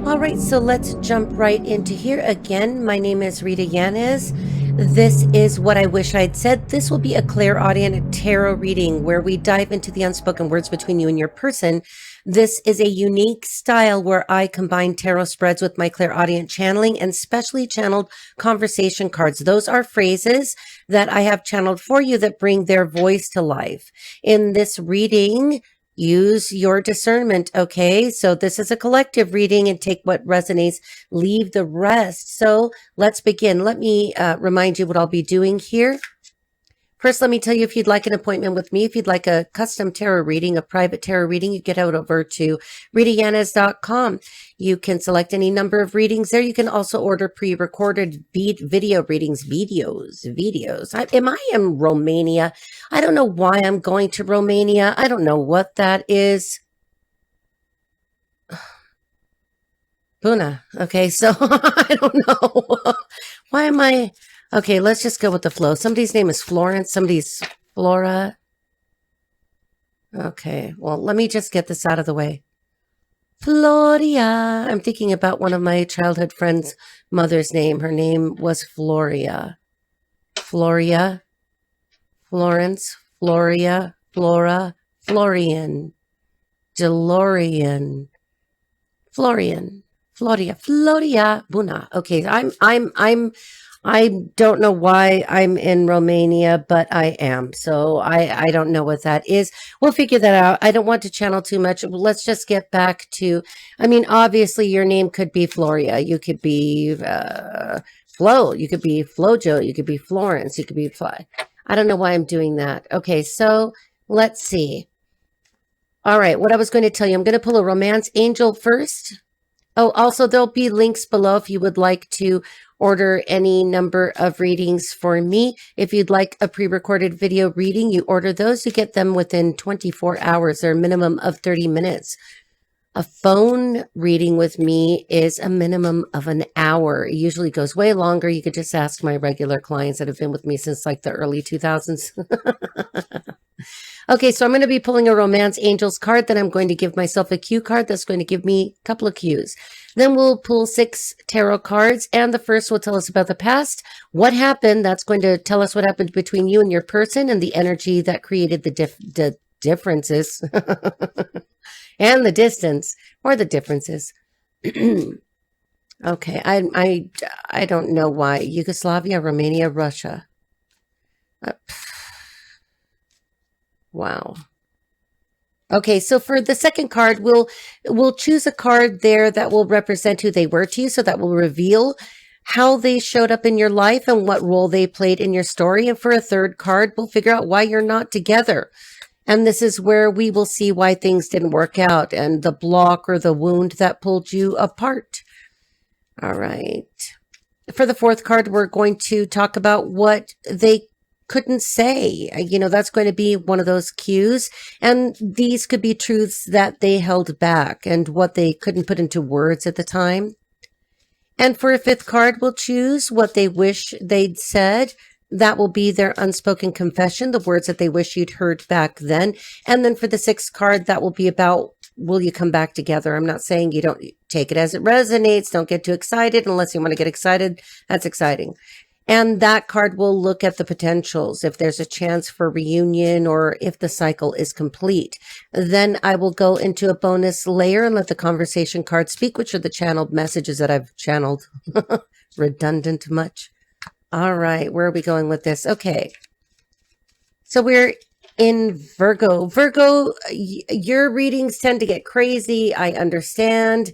All right, so let's jump right into here. Again, my name is Rita Yanez. This is What I Wish I'd Said. This will be a clairaudient tarot reading where we dive into the unspoken words between you and your person. This is a unique style where I combine tarot spreads with my clairaudient channeling and specially channeled conversation cards. Those are phrases that I have channeled for you that bring their voice to life. In this reading, use your discernment, okay? So this is a collective reading and take what resonates, leave the rest. So let's begin. Let me remind you what I'll be doing here. First, let me tell you, if you'd like an appointment with me, if you'd like a custom tarot reading, a private tarot reading, you get out over to ritayanez.com. You can select any number of readings there. You can also order pre-recorded video readings, videos. Am I in Romania? I don't know why I'm going to Romania. I don't know what that is. Buna. Okay, so I don't know. Why am I... Okay, let's just go with the flow. Somebody's name is Florence. Somebody's Flora. Okay, well, let me just get this out of the way. Floria. I'm thinking about one of my childhood friends' mother's name. Her name was Floria. Floria. Florence. Floria. Flora. Florian. DeLorean. Florian. Floria. Buna. Okay, I don't know why I'm in Romania, but I am. So I don't know what that is. We'll figure that out. I don't want to channel too much. Let's just get back to, I mean, obviously your name could be Floria. You could be Flo. You could be Flojo. You could be Florence. You could be Fly. I don't know why I'm doing that. Okay, so let's see. All right, what I was going to tell you, I'm going to pull a romance angel first. Oh, also there'll be links below if you would like to order any number of readings for me. If you'd like a pre-recorded video reading, you order those. You get them within 24 hours. They're a minimum of 30 minutes. A phone reading with me is a minimum of an hour. It usually goes way longer. You could just ask my regular clients that have been with me since like the early 2000s. Okay, so I'm going to be pulling a Romance Angels card. Then I'm going to give myself a cue card that's going to give me a couple of cues. Then we'll pull 6 tarot cards, and the first will tell us about the past. What happened? That's going to tell us what happened between you and your person and the energy that created the differences and the distance or the differences. Okay, I don't know why. Yugoslavia, Romania, Russia. Wow. Okay, so for the second card, we'll choose a card there that will represent who they were to you. So that will reveal how they showed up in your life and what role they played in your story. And for a third card, we'll figure out why you're not together. And this is where we will see why things didn't work out and the block or the wound that pulled you apart. All right. For the fourth card, we're going to talk about what they couldn't say. You know, that's going to be one of those cues. And these could be truths that they held back and what they couldn't put into words at the time. And for a fifth card, we'll choose what they wish they'd said. That will be their unspoken confession, the words that they wish you'd heard back then. And then for the sixth card, that will be about, will you come back together? I'm not saying you don't take it as it resonates. Don't get too excited unless you want to get excited. That's exciting. And that card will look at the potentials, if there's a chance for reunion or if the cycle is complete. Then I will go into a bonus layer and let the conversation card speak, which are the channeled messages that I've channeled. Redundant much. All right, where are we going with this? Okay. So we're in Virgo. Virgo, your readings tend to get crazy. I understand.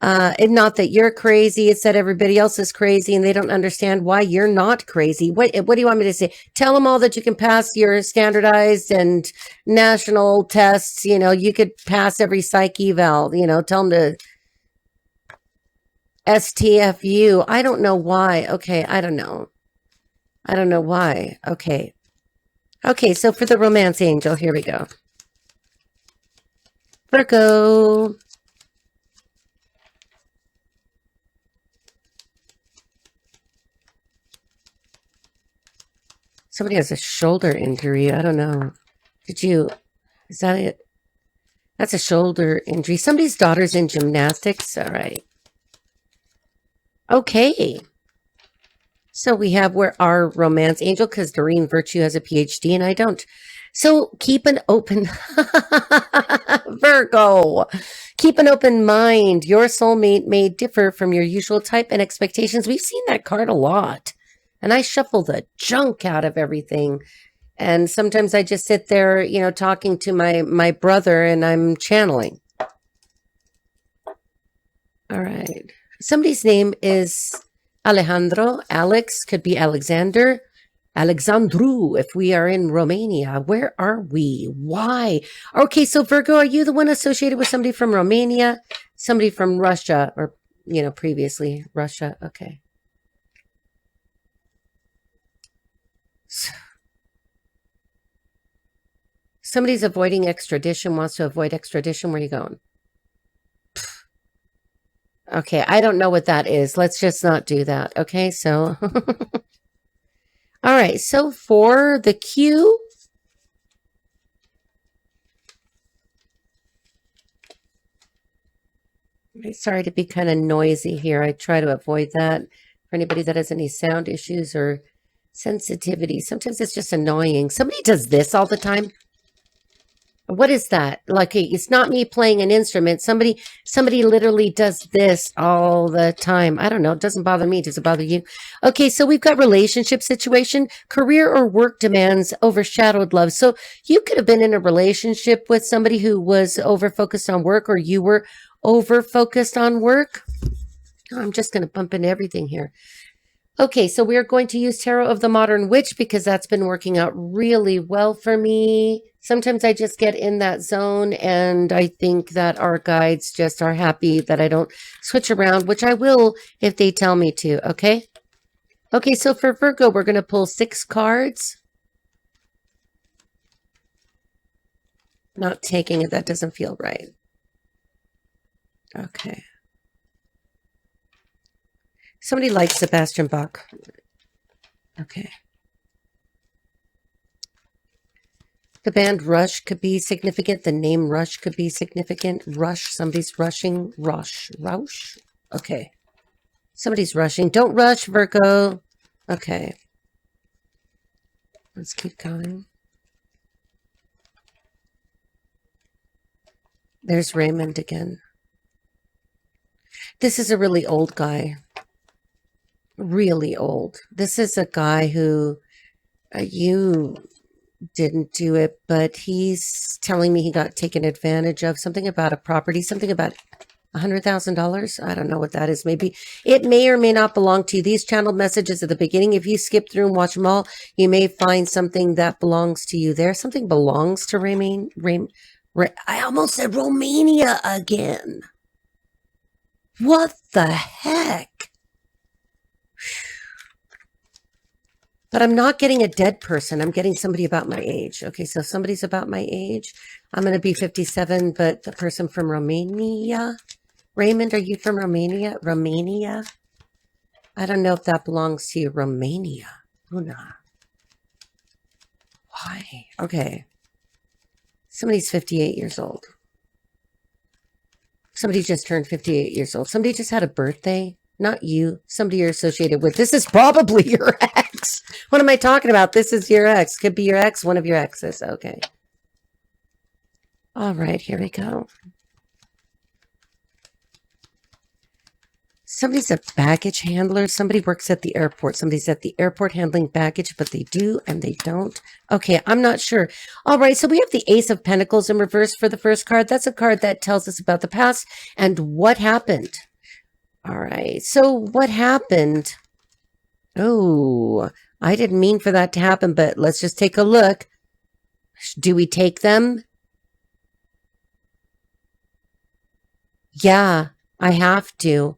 And not that you're crazy. It's that everybody else is crazy and they don't understand why you're not crazy. What do you want me to say? Tell them all that you can pass your standardized and national tests. You know, you could pass every psych eval, you know, tell them to STFU. I don't know why. Okay. I don't know why. Okay. Okay. So for the romance angel, here we go. Virgo. Somebody has a shoulder injury. I don't know. Is that it? That's a shoulder injury. Somebody's daughter's in gymnastics. All right. Okay. So we have where our romance angel, because Doreen Virtue has a PhD and I don't. So keep an open Virgo. Keep an open mind. Your soulmate may differ from your usual type and expectations. We've seen that card a lot. And I shuffle the junk out of everything. And sometimes I just sit there, you know, talking to my brother and I'm channeling. All right. Somebody's name is Alejandro. Alex could be Alexander. Alexandru, if we are in Romania. Where are we? Why? Okay, so Virgo, are you the one associated with somebody from Romania? Somebody from Russia or, you know, previously Russia. Okay. Somebody's avoiding extradition, wants to avoid extradition. Where are you going? Okay, I don't know what that is. Let's just not do that. Okay, so. All right, so for the Q. Sorry to be kind of noisy here. I try to avoid that. For anybody that has any sound issues or sensitivity, sometimes it's just annoying. Somebody does this all the time. What is that? Like, it's not me playing an instrument. Somebody literally does this all the time. I don't know. It doesn't bother me. Does it bother you? Okay, so we've got relationship situation. Career or work demands overshadowed love. So you could have been in a relationship with somebody who was over-focused on work, or you were over-focused on work. Oh, I'm just going to bump into everything here. Okay, so we're going to use Tarot of the Modern Witch because that's been working out really well for me. Sometimes I just get in that zone and I think that our guides just are happy that I don't switch around, which I will if they tell me to, okay? Okay, so for Virgo, we're going to pull 6 cards. Not taking it, that doesn't feel right. Okay. Somebody likes Sebastian Bach. Okay. The band Rush could be significant. The name Rush could be significant. Rush, somebody's rushing. Rush. Okay. Somebody's rushing. Don't rush, Virgo. Okay. Let's keep going. There's Raymond again. This is a really old guy. Really old. This is a guy who you didn't do it, but he's telling me he got taken advantage of. Something about a property, something about $100,000. I don't know what that is. Maybe it may or may not belong to you. These channeled messages at the beginning, if you skip through and watch them all, you may find something that belongs to you there. Something belongs to I almost said Romania again. What the heck? But I'm not getting a dead person. I'm getting somebody about my age. Okay, so somebody's about my age. I'm going to be 57, but the person from Romania. Raymond, are you from Romania? Romania? I don't know if that belongs to you. Romania. Una. Why? Okay. Somebody's 58 years old. Somebody just turned 58 years old. Somebody just had a birthday. Not you. Somebody you're associated with. This is probably your ex. What am I talking about? This is your ex. Could be your ex, one of your exes. Okay. All right, here we go. Somebody's a baggage handler. Somebody works at the airport. Somebody's at the airport handling baggage, but they do and they don't. Okay, I'm not sure. All right, so we have the Ace of Pentacles in reverse for the first card. That's a card that tells us about the past and what happened. All right, so what happened? Oh, I didn't mean for that to happen, but let's just take a look. Do we take them? Yeah, I have to.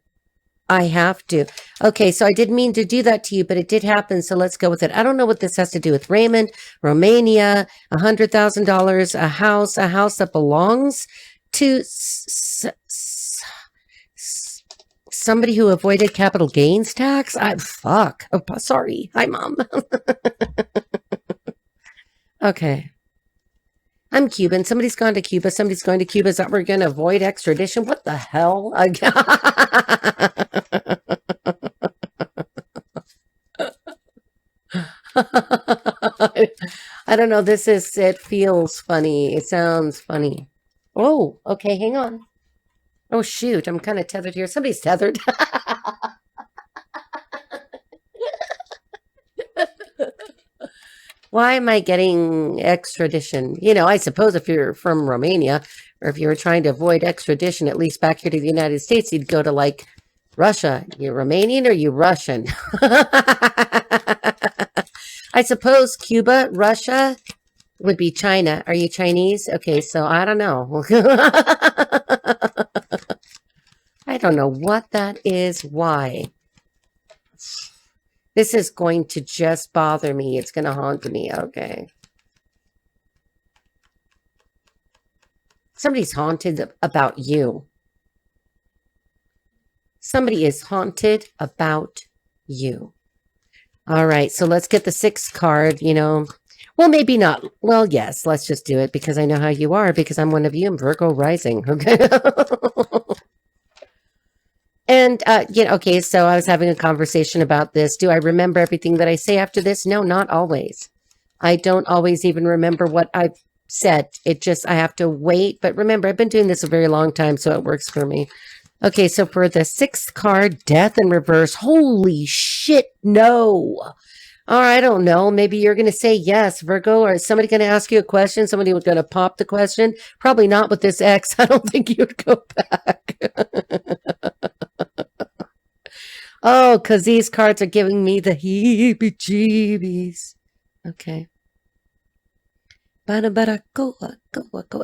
Okay, so I didn't mean to do that to you, but it did happen, so let's go with it. I don't know what this has to do with Raymond, Romania, $100,000, a house that belongs to somebody who avoided capital gains tax. Fuck. Oh, sorry. Hi, Mom. Okay. I'm Cuban. Somebody's gone to Cuba. Somebody's going to Cuba. Is that we're going to avoid extradition? What the hell? I don't know. It feels funny. It sounds funny. Oh, okay. Hang on. Oh, shoot. I'm kind of tethered here. Somebody's tethered. Why am I getting extradition? I suppose if you're from Romania or if you were trying to avoid extradition, at least back here to the United States, you'd go to like Russia. You Romanian or you Russian? I suppose Cuba, Russia would be China. Are you Chinese? Okay, so I don't know. I don't know what that is. Why? This is going to just bother me. It's going to haunt me. Okay. Somebody's haunted about you. Somebody is haunted about you. All right. So let's get the 6th card, Well, maybe not. Well, yes, let's just do it because I know how you are because I'm one of you. I'm Virgo rising. Okay. And, okay, so I was having a conversation about this. Do I remember everything that I say after this? No, not always. I don't always even remember what I've said. I have to wait. But remember, I've been doing this a very long time, so it works for me. Okay, so for the 6th card, death in reverse. Holy shit, no. Or I don't know. Maybe you're going to say yes, Virgo, or is somebody going to ask you a question? Somebody was going to pop the question? Probably not with this X. I don't think you'd go back. Oh, because these cards are giving me the heebie-jeebies. Okay. Go.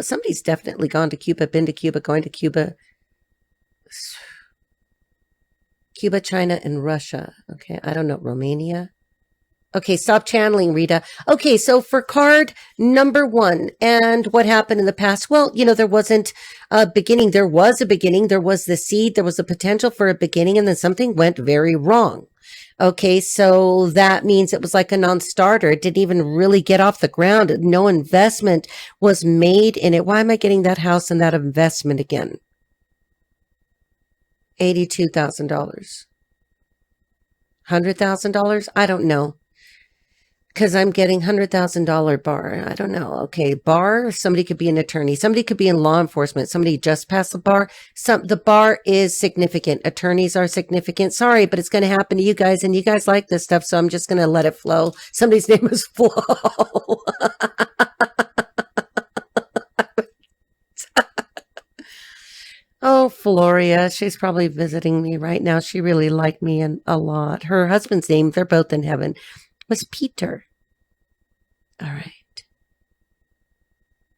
Somebody's definitely gone to Cuba, been to Cuba, going to Cuba. Cuba, China, and Russia. Okay, I don't know. Romania. Okay, stop channeling, Rita. Okay, so for card number 1, and what happened in the past? Well, there wasn't a beginning. There was a beginning. There was the seed. There was the potential for a beginning, and then something went very wrong. Okay, so that means it was like a non-starter. It didn't even really get off the ground. No investment was made in it. Why am I getting that house and that investment again? $82,000. $100,000? I don't know. Because I'm getting $100,000 bar. I don't know. Okay, bar. Somebody could be an attorney. Somebody could be in law enforcement. Somebody just passed the bar. The bar is significant. Attorneys are significant. Sorry, but it's going to happen to you guys, and you guys like this stuff, so I'm just going to let it flow. Somebody's name is Flo. Oh, Floria. She's probably visiting me right now. She really liked me a lot. Her husband's name, they're both in heaven, was Peter. All right.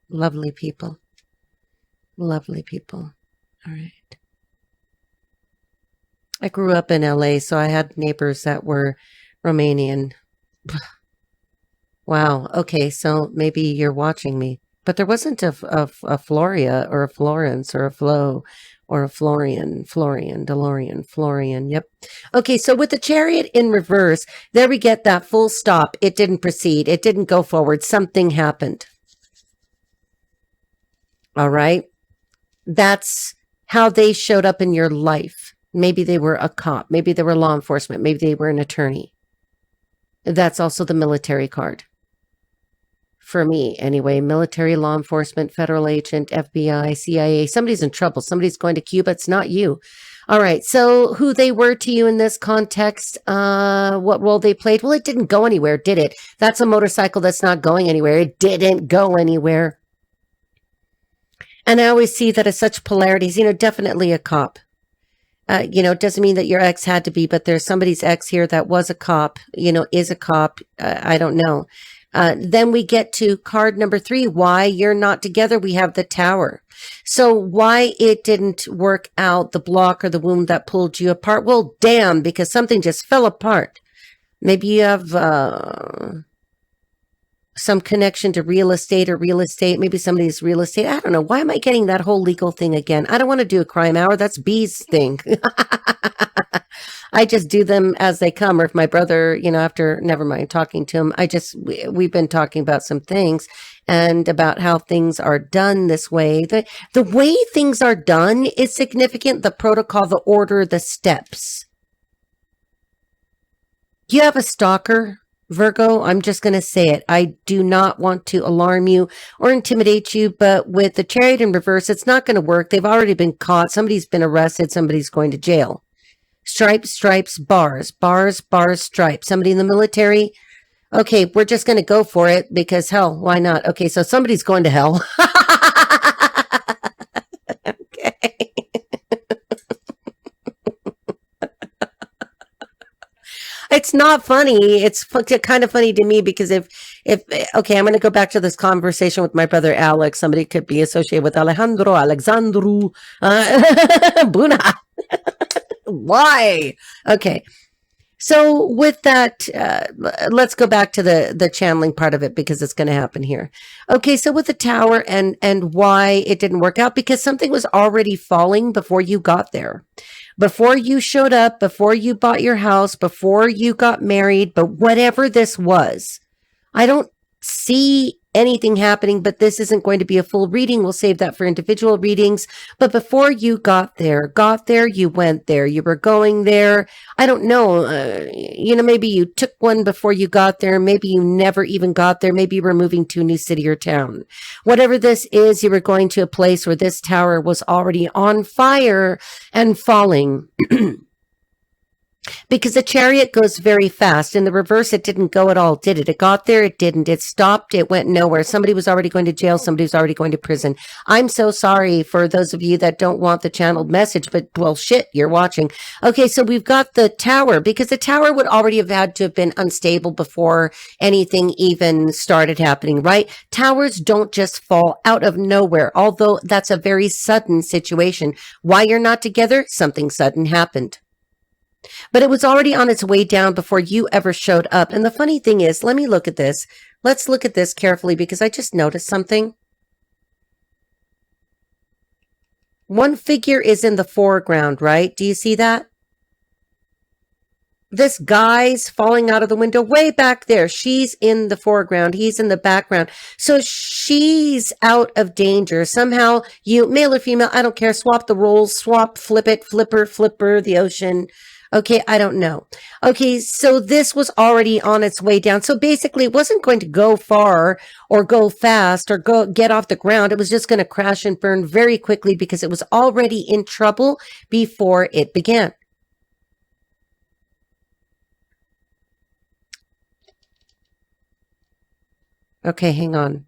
Lovely people. Lovely people. All right. I grew up in LA, so I had neighbors that were Romanian. Wow. Okay, so maybe you're watching me. But there wasn't a Floria or a Florence or a Flo or a Florian, DeLorean, Florian. Yep. Okay, so with the Chariot in reverse, there we get that full stop. It didn't proceed. It didn't go forward. Something happened. All right. That's how they showed up in your life. Maybe they were a cop. Maybe they were law enforcement. Maybe they were an attorney. That's also the military card. For me, anyway, military, law enforcement, federal agent, FBI, CIA, somebody's in trouble. Somebody's going to Cuba. It's not you. All right. So who they were to you in this context, what role they played? Well, it didn't go anywhere, did it? That's a motorcycle that's not going anywhere. It didn't go anywhere. And I always see that as such polarities, definitely a cop. It doesn't mean that your ex had to be, but there's somebody's ex here that was a cop, is a cop. I don't know. Then we get to card number 3, why you're not together. We have the Tower. So why it didn't work out, the block or the wound that pulled you apart. Well, damn, because something just fell apart. Maybe you have some connection to real estate or real estate. Maybe somebody's real estate. I don't know. Why am I getting that whole legal thing again? I don't want to do a crime hour. That's B's thing. I just do them as they come. Or if my brother, after, never mind, talking to him, we've been talking about some things and about how things are done this way. The way things are done is significant. The protocol, the order, the steps. You have a stalker, Virgo. I'm just going to say it. I do not want to alarm you or intimidate you, but with the Chariot in reverse, it's not going to work. They've already been caught. Somebody's been arrested. Somebody's going to jail. Stripes, stripes, bars, bars, bars, stripes. Somebody in the military. Okay, we're just going to go for it because hell, why not? Okay, so somebody's going to hell. Okay. It's not funny. It's kind of funny to me because if okay, I'm going to go back to this conversation with my brother Alex. Somebody could be associated with Alexandru, Buna. Why? Okay. So with that, let's go back to the channeling part of it because it's going to happen here. Okay, so with the tower and why it didn't work out, because something was already falling before you got there. Before you showed up, before you bought your house, before you got married, but whatever this was, I don't see anything happening, but this isn't going to be a full reading. We'll save that for individual readings. But before you got there, you went there, you were going there. I don't know. Maybe you took one before you got there. Maybe you never even got there. Maybe you were moving to a new city or town. Whatever this is, you were going to a place where this tower was already on fire and falling. Because the Chariot goes very fast. In the reverse, it didn't go at all, did it? It got there, it didn't. It stopped, it went nowhere. Somebody was already going to jail, somebody was already going to prison. I'm so sorry for those of you that don't want the channeled message, but well, shit, you're watching. Okay, so we've got the tower, because the tower would already have had to have been unstable before anything even started happening, right? Towers don't just fall out of nowhere, although that's a very sudden situation. Why you're not together? Something sudden happened. But it was already on its way down before you ever showed up. And the funny thing is, let me look at this. Let's look at this carefully because I just noticed something. One figure is in the foreground, right? Do you see that? This guy's falling out of the window way back there. She's in the foreground. He's in the background. So she's out of danger. Somehow you, male or female, I don't care. Swap the roles, flip it, flipper, the ocean. Okay, I don't know. Okay, so this was already on its way down. So basically, it wasn't going to go far or go fast or get off the ground. It was just going to crash and burn very quickly because it was already in trouble before it began. Okay, hang on.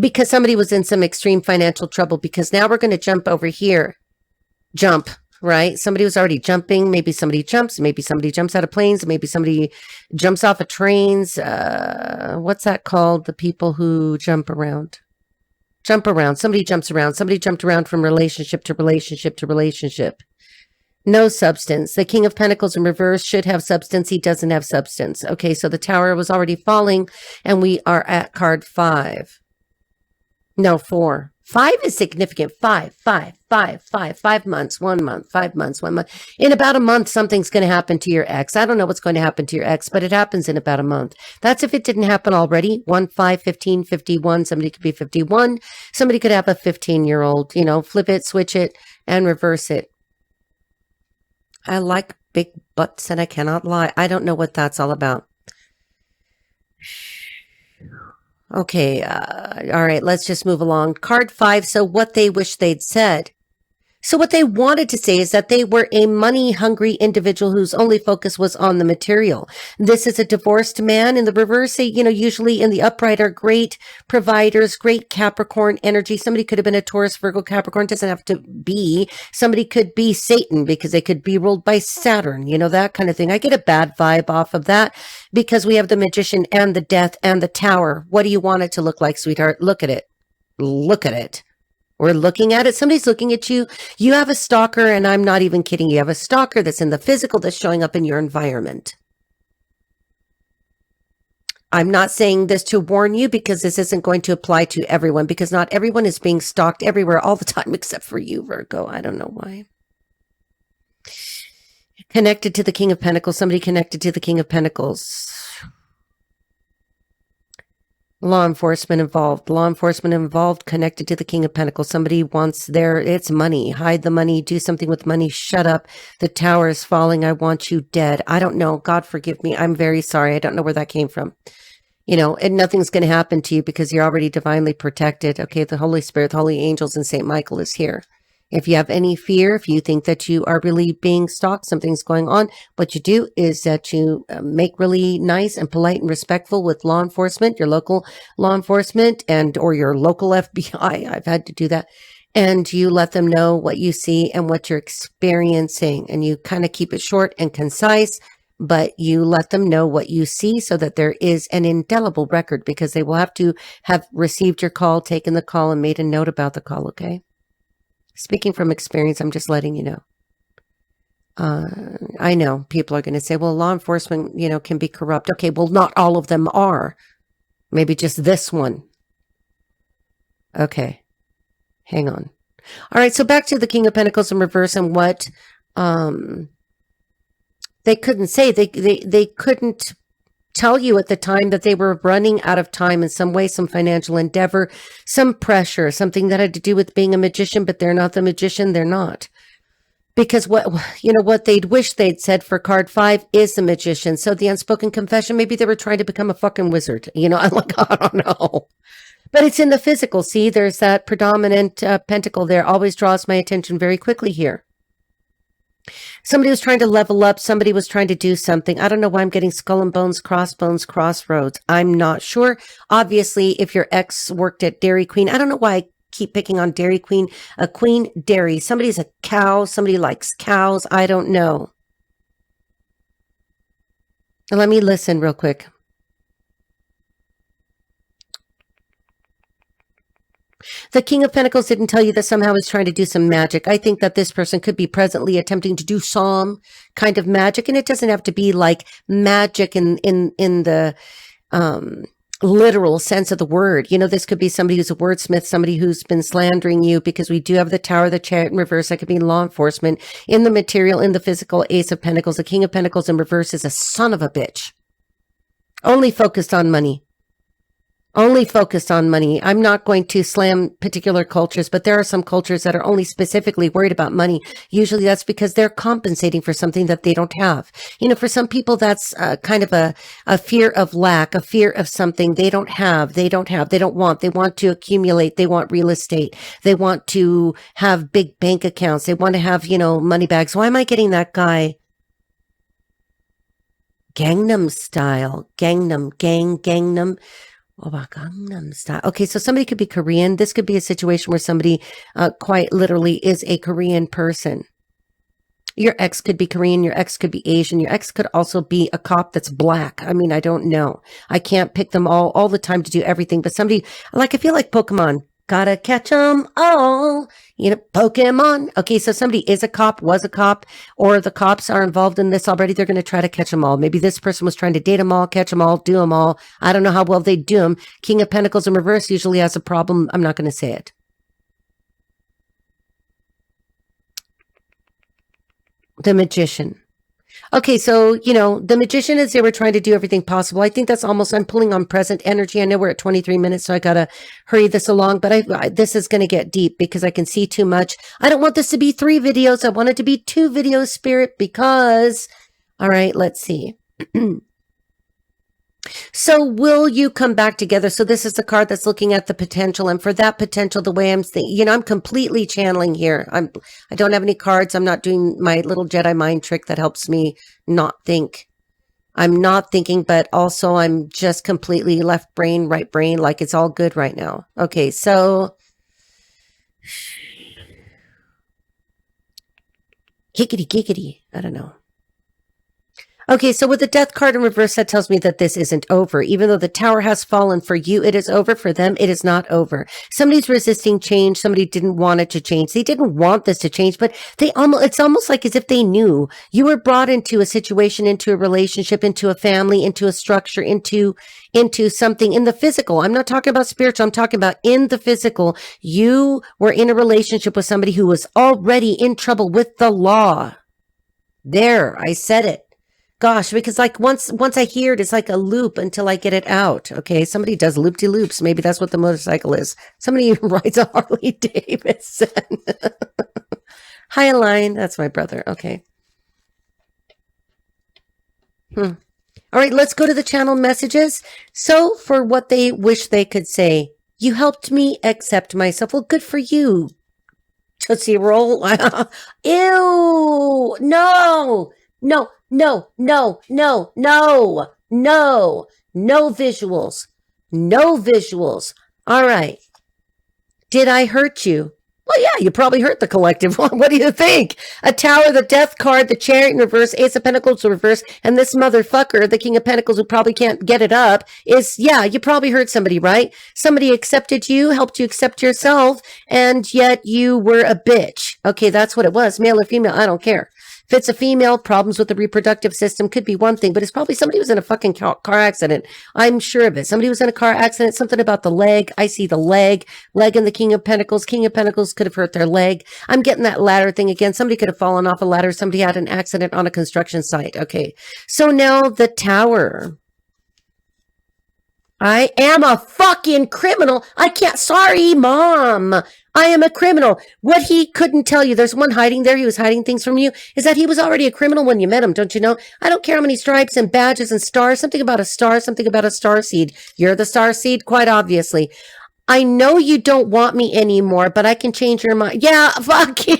Because somebody was in some extreme financial trouble, because now we're going to jump over here. Jump, right? Somebody was already jumping. Maybe somebody jumps. Maybe somebody jumps out of planes. Maybe somebody jumps off of trains. What's that called? The people who jump around. Jump around. Somebody jumps around. Somebody jumped around from relationship to relationship to relationship. No substance. The King of Pentacles in reverse should have substance. He doesn't have substance. Okay, so the tower was already falling, and we are at card 5. No, 4. 5 is significant. 5 months, 1 month, 5 months, 1 month. In about a month, something's going to happen to your ex. I don't know what's going to happen to your ex, but it happens in about a month. That's if it didn't happen already. 1, 5, 15, 51. Somebody could be 51. Somebody could have a 15-year-old, flip it, switch it, and reverse it. I like big butts, and I cannot lie. I don't know what that's all about. Okay, all right, let's just move along. Card 5, so what they wish they'd said. So what they wanted to say is that they were a money-hungry individual whose only focus was on the material. This is a divorced man. In the reverse, usually in the upright are great providers, great Capricorn energy. Somebody could have been a Taurus, Virgo, Capricorn. It doesn't have to be. Somebody could be Satan because they could be ruled by Saturn, that kind of thing. I get a bad vibe off of that because we have the Magician and the Death and the Tower. What do you want it to look like, sweetheart? Look at it. Look at it. We're looking at it. Somebody's looking at you. You have a stalker, and I'm not even kidding. You have a stalker that's in the physical that's showing up in your environment. I'm not saying this to warn you because this isn't going to apply to everyone, because not everyone is being stalked everywhere all the time except for you, Virgo. I don't know why. Connected to the King of Pentacles, somebody connected to the King of Pentacles. Law enforcement involved, connected to the King of Pentacles. Somebody wants it's money. Hide the money, do something with money. Shut up. The tower is falling. I want you dead. I don't know. God forgive me. I'm very sorry. I don't know where that came from. And nothing's going to happen to you because you're already divinely protected. Okay, the Holy Spirit, the holy angels, and Saint Michael is here. If you have any fear, if you think that you are really being stalked, something's going on, what you do is that you make really nice and polite and respectful with law enforcement, your local law enforcement or your local FBI. I've had to do that. And you let them know what you see and what you're experiencing. And you kind of keep it short and concise, but you let them know what you see so that there is an indelible record, because they will have to have received your call, taken the call, and made a note about the call, okay? Speaking from experience, I'm just letting you know. I know people are going to say, well, law enforcement, can be corrupt. Okay, well, not all of them are. Maybe just this one. Okay, hang on. All right, so back to the King of Pentacles in reverse and what they couldn't say. They couldn't tell you at the time that they were running out of time in some way, some financial endeavor, some pressure, something that had to do with being a magician, but they're not the magician. They're not. Because what they'd wish they'd said for card 5 is the magician. So the unspoken confession, maybe they were trying to become a fucking wizard. I'm like, I don't know. But it's in the physical. See, there's that predominant pentacle there. Always draws my attention very quickly here. Somebody was trying to level up. Somebody was trying to do something. I don't know why I'm getting skull and bones, crossbones, crossroads. I'm not sure. Obviously, if your ex worked at Dairy Queen, I don't know why I keep picking on Dairy Queen. A queen dairy. Somebody's a cow. Somebody likes cows. I don't know. Let me listen real quick. The King of Pentacles didn't tell you that somehow he's trying to do some magic. I think that this person could be presently attempting to do some kind of magic, and it doesn't have to be like magic in the literal sense of the word. This could be somebody who's a wordsmith, somebody who's been slandering you, because we do have the Tower, the Chariot in reverse. That could be law enforcement. In the material, in the physical, Ace of Pentacles. The King of Pentacles in reverse is a son of a bitch. Only focused on money. Only focused on money. I'm not going to slam particular cultures, but there are some cultures that are only specifically worried about money. Usually that's because they're compensating for something that they don't have. For some people, that's kind of a fear of lack, a fear of something they don't have, they don't want. They want to accumulate. They want real estate. They want to have big bank accounts. They want to have, money bags. Why am I getting that guy? Gangnam style. Gangnam. Oh, Gangnam style. Okay, so somebody could be Korean. This could be a situation where somebody quite literally is a Korean person. Your ex could be Korean. Your ex could be Asian. Your ex could also be a cop that's black. I mean, I don't know. I can't pick them all the time to do everything. But somebody, I feel like Pokemon. Gotta catch them all. Pokemon. Okay, so somebody is a cop, was a cop, or the cops are involved in this already. They're going to try to catch them all. Maybe this person was trying to date them all, catch them all, do them all. I don't know how well they do them. King of Pentacles in reverse usually has a problem. I'm not going to say it. The Magician. Okay, so, the Magician is they were trying to do everything possible. I think that's I'm pulling on present energy. I know we're at 23 minutes, so I got to hurry this along, but this is going to get deep because I can see too much. I don't want this to be 3 videos. I want it to be 2 videos, Spirit, because, all right, let's see. So will you come back together? So this is the card that's looking at the potential. And for that potential, the way I'm thinking, I'm completely channeling here. I don't have any cards. I'm not doing my little Jedi mind trick that helps me not think. I'm not thinking, but also I'm just completely left brain, right brain. Like it's all good right now. Okay. So giggity. I don't know. Okay, so with the death card in reverse, that tells me that this isn't over. Even though the tower has fallen for you, it is over. For them, it is not over. Somebody's resisting change. Somebody didn't want it to change. They didn't want this to change, but it's almost like as if they knew you were brought into a situation, into a relationship, into a family, into a structure, into something in the physical. I'm not talking about spiritual. I'm talking about in the physical. You were in a relationship with somebody who was already in trouble with the law. There, I said it. Gosh, because like once I hear it, it's like a loop until I get it out. Okay, somebody does loop-de-loops. Maybe that's what the motorcycle is. Somebody rides a Harley Davidson. Hi, Aline. That's my brother. Okay. All right, let's go to the channel messages. So for what they wish they could say, you helped me accept myself. Well, good for you. Tootsie Roll. Ew. No. No. No, no, no, no, no, no visuals. No visuals. All right. Did I hurt you? Well, yeah, you probably hurt the collective. What do you think? A tower, the death card, the chariot in reverse, ace of pentacles in reverse, and this motherfucker, the king of pentacles who probably can't get it up is, yeah, you probably hurt somebody, right? Somebody accepted you, helped you accept yourself, and yet you were a bitch. Okay, that's what it was. Male or female, I don't care. If it's a female, problems with the reproductive system could be one thing, but it's probably somebody who was in a fucking car accident. I'm sure of it. Somebody was in a car accident, something about the leg. I see the leg in the King of Pentacles. King of Pentacles could have hurt their leg. I'm getting that ladder thing again. Somebody could have fallen off a ladder. Somebody had an accident on a construction site. Okay. So now the tower. I am a fucking criminal. I can't. Sorry, Mom. I am a criminal. What he couldn't tell you, there's one hiding there, he was hiding things from you, is that he was already a criminal when you met him, don't you know? I don't care how many stripes and badges and stars, something about a star seed. You're the star seed, quite obviously. I know you don't want me anymore, but I can change your mind. Yeah, fuck you.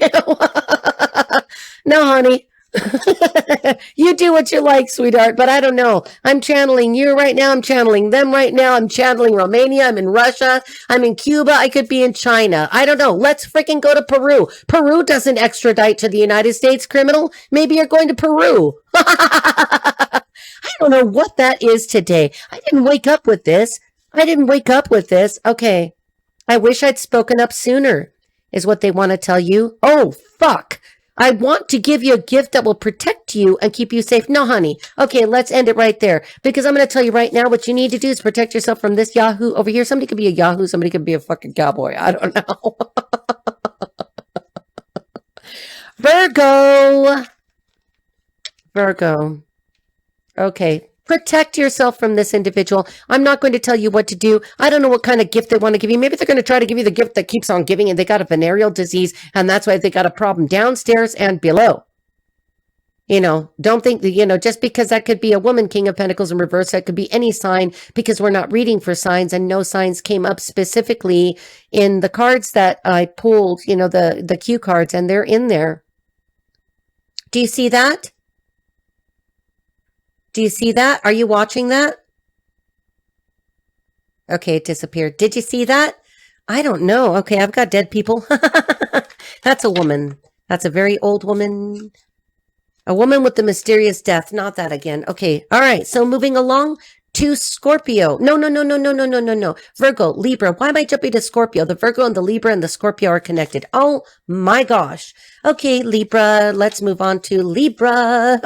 No, honey. You do what you like, sweetheart, but I don't know. I'm channeling you right now. I'm channeling them right now. I'm channeling Romania. I'm in Russia. I'm in Cuba. I could be in China. I don't know. Let's freaking go to Peru. Peru doesn't extradite to the United States, criminal. Maybe you're going to Peru. I don't know what that is today. I didn't wake up with this. Okay. I wish I'd spoken up sooner, is what they want to tell you. Oh, fuck. I want to give you a gift that will protect you and keep you safe. No, honey. Okay, let's end it right there. Because I'm going to tell you right now, what you need to do is protect yourself from this Yahoo over here. Somebody could be a Yahoo. Somebody could be a fucking cowboy. I don't know. Virgo. Okay. Protect yourself from this individual. I'm not going to tell you what to do. I don't know what kind of gift they want to give you. Maybe they're going to try to give you the gift that keeps on giving and they got a venereal disease and that's why they got a problem downstairs and below. You know, don't think that, you know, just because that could be a woman, King of Pentacles in reverse, that could be any sign because we're not reading for signs and no signs came up specifically in the cards that I pulled, you know, the cue cards and they're in there. Do you see that? Do you see that? Are you watching that? Okay, it disappeared. Did you see that? I don't know. Okay, I've got dead people. That's a woman. That's a very old woman. A woman with the mysterious death. Not that again. Okay, all right. So moving along to Scorpio. No. Virgo, Libra. Why am I jumping to Scorpio? The Virgo and the Libra and the Scorpio are connected. Oh my gosh. Okay, Libra. Let's move on to Libra.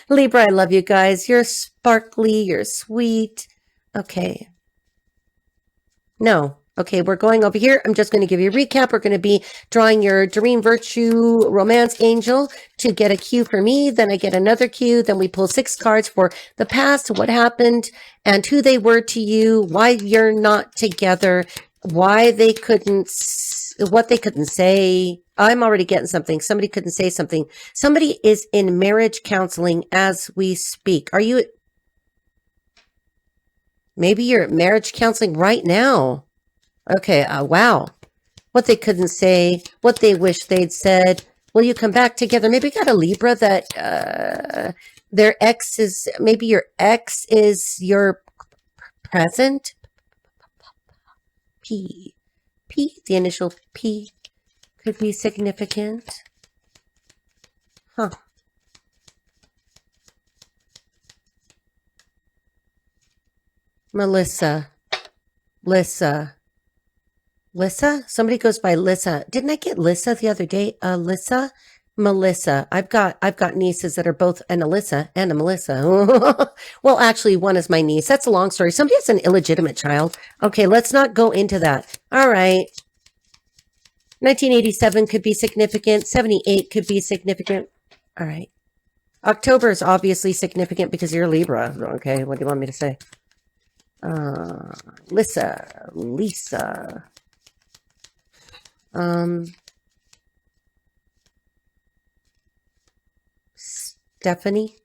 Libra, I love you guys. You're sparkly. You're sweet. Okay. No. Okay, we're going over here. I'm just going to give you a recap. We're going to be drawing your Dream Virtue Romance Angel to get a cue for me. Then I get another cue. Then we pull 6 cards for the past, what happened, and who they were to you, why you're not together, why they couldn't, what they couldn't say. I'm already getting something. Somebody couldn't say something. Somebody is in marriage counseling as we speak. Are you? Maybe you're at marriage counseling right now. Okay, wow. What they couldn't say, what they wish they'd said. Will you come back together? Maybe got a Libra that their ex is, maybe your ex is your present. P, the initial P could be significant. Huh. Melissa. Lissa. Lissa? Somebody goes by Lissa. Didn't I get Lissa the other day? Lissa? Melissa. I've got nieces that are both an Alyssa and a Melissa. Well, actually, one is my niece. That's a long story. Somebody has an illegitimate child. Okay, let's not go into that. All right. 1987 could be significant. 78 could be significant. All right. October is obviously significant because you're Libra. Okay, what do you want me to say? Lisa. Stephanie.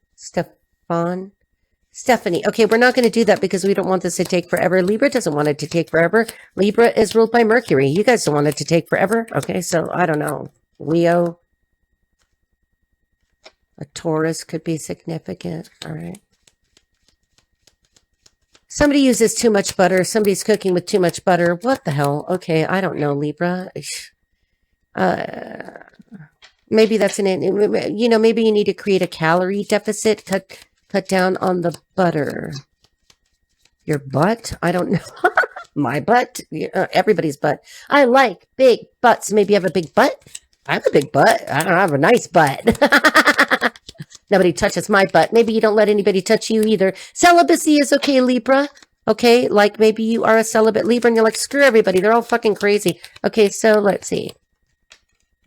Okay, we're not going to do that because we don't want this to take forever. Libra doesn't want it to take forever. Libra is ruled by Mercury. You guys don't want it to take forever. Okay, so I don't know. Leo. A Taurus could be significant. All right. Somebody uses too much butter. Somebody's cooking with too much butter. What the hell? Okay, I don't know, Libra. Maybe that's maybe you need to create a calorie deficit. Cut down on the butter. Your butt? I don't know. My butt? Everybody's butt. I like big butts. Maybe you have a big butt? I have a big butt. I don't have a nice butt. Nobody touches my butt. Maybe you don't let anybody touch you either. Celibacy is okay, Libra. Okay, like maybe you are a celibate Libra and you're like, screw everybody. They're all fucking crazy. Okay, so let's see.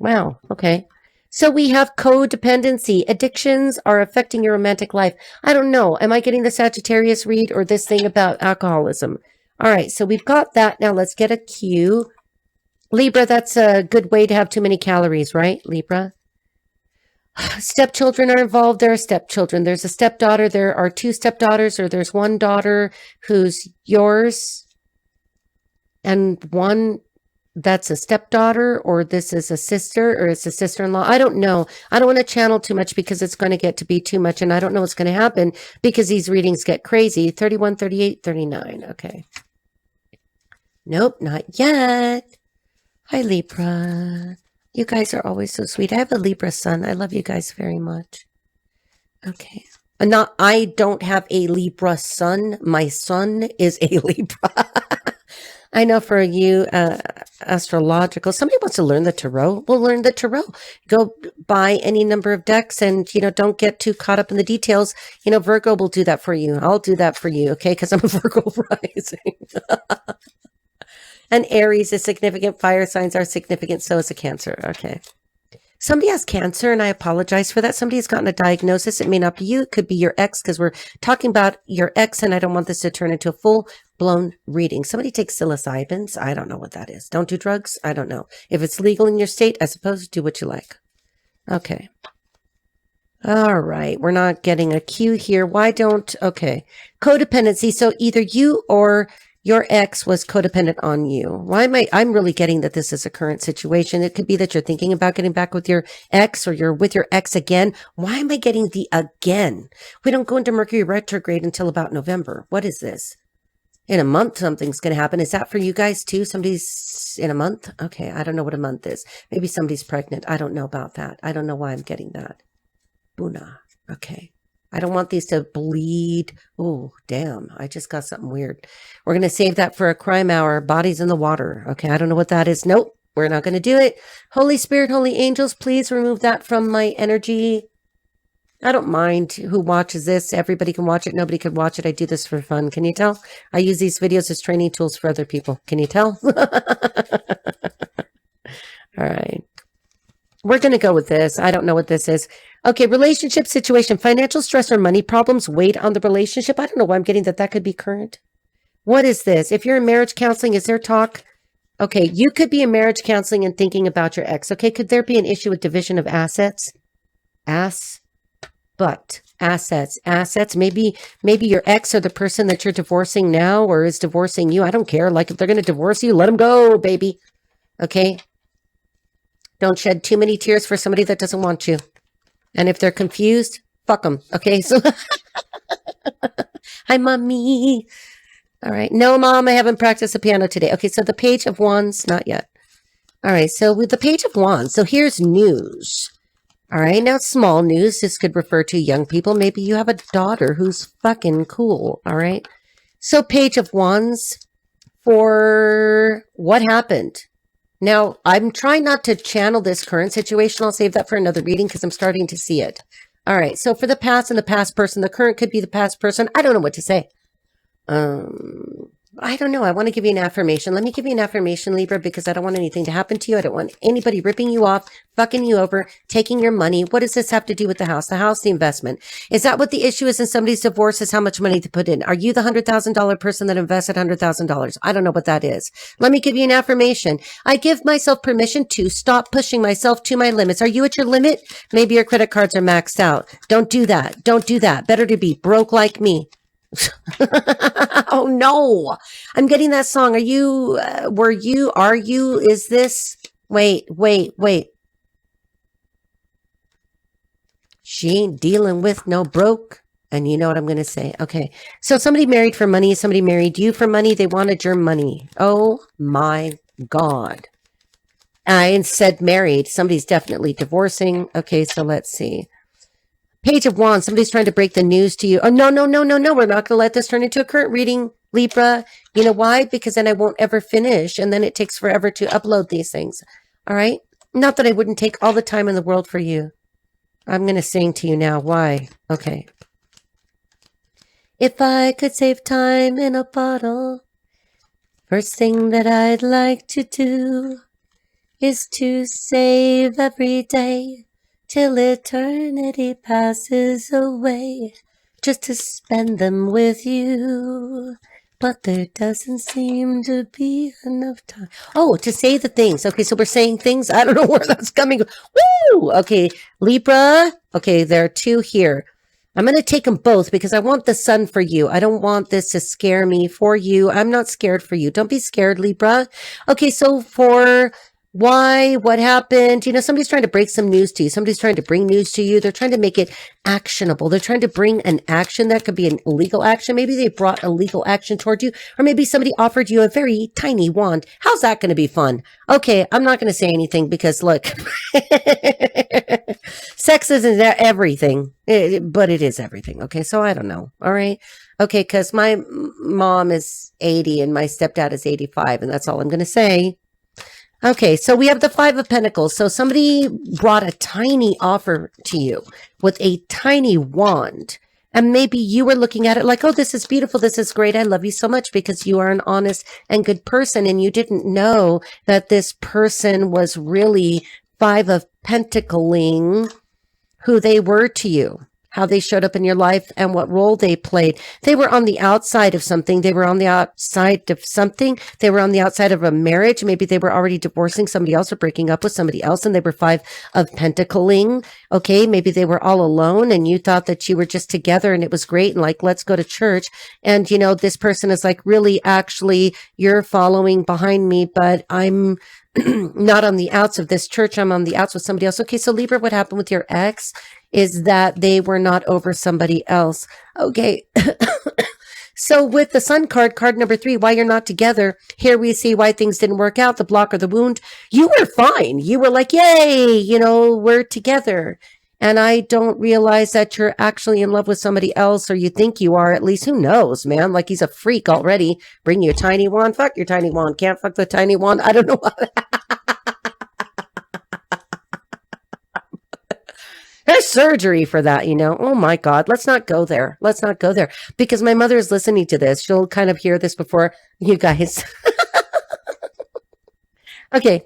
Wow, okay. So we have codependency. Addictions are affecting your romantic life. I don't know. Am I getting the Sagittarius read or this thing about alcoholism? All right, so we've got that. Now let's get a cue. Libra, that's a good way to have too many calories, right, Libra? Stepchildren are involved. There are stepchildren. There's a stepdaughter. There are two stepdaughters, or there's one daughter who's yours and one that's a stepdaughter, or this is a sister, or it's a sister-in-law. I don't know. I don't want to channel too much because it's going to get to be too much, and I don't know what's going to happen because these readings get crazy. 31, 38, 39. Okay. Nope, not yet. Hi, Libra. You guys are always so sweet. I have a Libra son. I love you guys very much. Okay. I don't have a Libra son. My son is a Libra. I know for you, astrological, somebody wants to learn the tarot. We'll learn the tarot. Go buy any number of decks and, don't get too caught up in the details. Virgo will do that for you. I'll do that for you. Okay. Cause I'm a Virgo rising. And Aries is significant. Fire signs are significant. So is a Cancer. Okay. Somebody has cancer, and I apologize for that. Somebody has gotten a diagnosis. It may not be you. It could be your ex, because we're talking about your ex, and I don't want this to turn into a full-blown reading. Somebody takes psilocybins. I don't know what that is. Don't do drugs. I don't know. If it's legal in your state, I suppose do what you like. Okay. All right. We're not getting a cue here. Okay. Codependency. So either you or your ex was codependent on you. I'm really getting that this is a current situation. It could be that you're thinking about getting back with your ex, or you're with your ex again. Why am I getting the again? We don't go into Mercury retrograde until about November. What is this? In a month, something's going to happen. Is that for you guys too? Somebody's in a month? Okay. I don't know what a month is. Maybe somebody's pregnant. I don't know about that. I don't know why I'm getting that. Buna. Okay. I don't want these to bleed. Oh, damn. I just got something weird. We're going to save that for a crime hour. Bodies in the water. Okay. I don't know what that is. Nope. We're not going to do it. Holy Spirit, holy angels, please remove that from my energy. I don't mind who watches this. Everybody can watch it. Nobody can watch it. I do this for fun. Can you tell? I use these videos as training tools for other people. Can you tell? All right. We're going to go with this. I don't know what this is. Okay, relationship situation, financial stress or money problems weighed on the relationship. I don't know why I'm getting that could be current. What is this? If you're in marriage counseling, is there talk? Okay, you could be in marriage counseling and thinking about your ex. Okay, could there be an issue with division of assets? Assets. Maybe your ex or the person that you're divorcing now or is divorcing you. I don't care. Like if they're going to divorce you, let them go, baby. Okay. Don't shed too many tears for somebody that doesn't want you. And if they're confused, fuck them. Okay. So, hi, mommy. All right. No, mom, I haven't practiced the piano today. Okay. So the Page of Wands, not yet. All right. So with the Page of Wands, so here's news. All right. Now, small news. This could refer to young people. Maybe you have a daughter who's fucking cool. All right. So Page of Wands for what happened. Now, I'm trying not to channel this current situation. I'll save that for another reading because I'm starting to see it. All right. So for the past and the past person, the current could be the past person. I don't know what to say. I don't know. I want to give you an affirmation. Let me give you an affirmation, Libra, because I don't want anything to happen to you. I don't want anybody ripping you off, fucking you over, taking your money. What does this have to do with the house? The house, the investment. Is that what the issue is in somebody's divorce, is how much money to put in? Are you the $100,000 person that invested $100,000? I don't know what that is. Let me give you an affirmation. I give myself permission to stop pushing myself to my limits. Are you at your limit? Maybe your credit cards are maxed out. Don't do that. Don't do that. Better to be broke like me. Oh no, I'm getting that song. Are you, is this, wait. She ain't dealing with no broke. And you know what I'm going to say. Okay. So somebody married for money. Somebody married you for money. They wanted your money. Oh my God. I said married. Somebody's definitely divorcing. Okay. So let's see. Page of Wands, somebody's trying to break the news to you. Oh, no. We're not going to let this turn into a current reading, Libra. You know why? Because then I won't ever finish. And then it takes forever to upload these things. All right. Not that I wouldn't take all the time in the world for you. I'm going to sing to you now. Why? Okay. If I could save time in a bottle, first thing that I'd like to do is to save every day till eternity passes away, just to spend them with you. But there doesn't seem to be enough time. Oh, to say the things. Okay, so we're saying things. I don't know where that's coming. Woo! Okay, Libra. Okay, there are two here. I'm going to take them both because I want the sun for you. I don't want this to scare me for you. I'm not scared for you. Don't be scared, Libra. Okay, so for why, what happened? You know, somebody's trying to break some news to you. Somebody's trying to bring news to you. They're trying to make it actionable. They're trying to bring an action that could be an illegal action. Maybe they brought a legal action toward you, or maybe somebody offered you a very tiny wand. How's that going to be fun? Okay, I'm not going to say anything because look, sex isn't everything, but it is everything. Okay, so I don't know. All right. Okay, because my mom is 80 and my stepdad is 85, and that's all I'm going to say. Okay, so we have the Five of Pentacles. So somebody brought a tiny offer to you with a tiny wand. And maybe you were looking at it like, oh, this is beautiful. This is great. I love you so much because you are an honest and good person. And you didn't know that this person was really Five of Pentacling who they were to you, how they showed up in your life and what role they played. They were on the outside of something. They were on the outside of something. They were on the outside of a marriage. Maybe they were already divorcing somebody else or breaking up with somebody else, and they were Five of Pentacling. Okay, maybe they were all alone and you thought that you were just together and it was great and like, let's go to church. And, you know, this person is like, really, actually, you're following behind me, but I'm not on the outs of this church. I'm on the outs with somebody else. Okay, so Libra, what happened with your ex is that they were not over somebody else. Okay. So with the Sun card, card number 3, why you're not together, here we see why things didn't work out, the block or the wound. You were fine. You were like, yay, you know, we're together. And I don't realize that you're actually in love with somebody else, or you think you are. At least, who knows, man? Like, he's a freak already. Bring you a tiny wand. Fuck your tiny wand. Can't fuck the tiny wand. I don't know. There's surgery for that, you know. Oh my God. Let's not go there. Let's not go there. Because my mother is listening to this. She'll kind of hear this before you guys. Okay.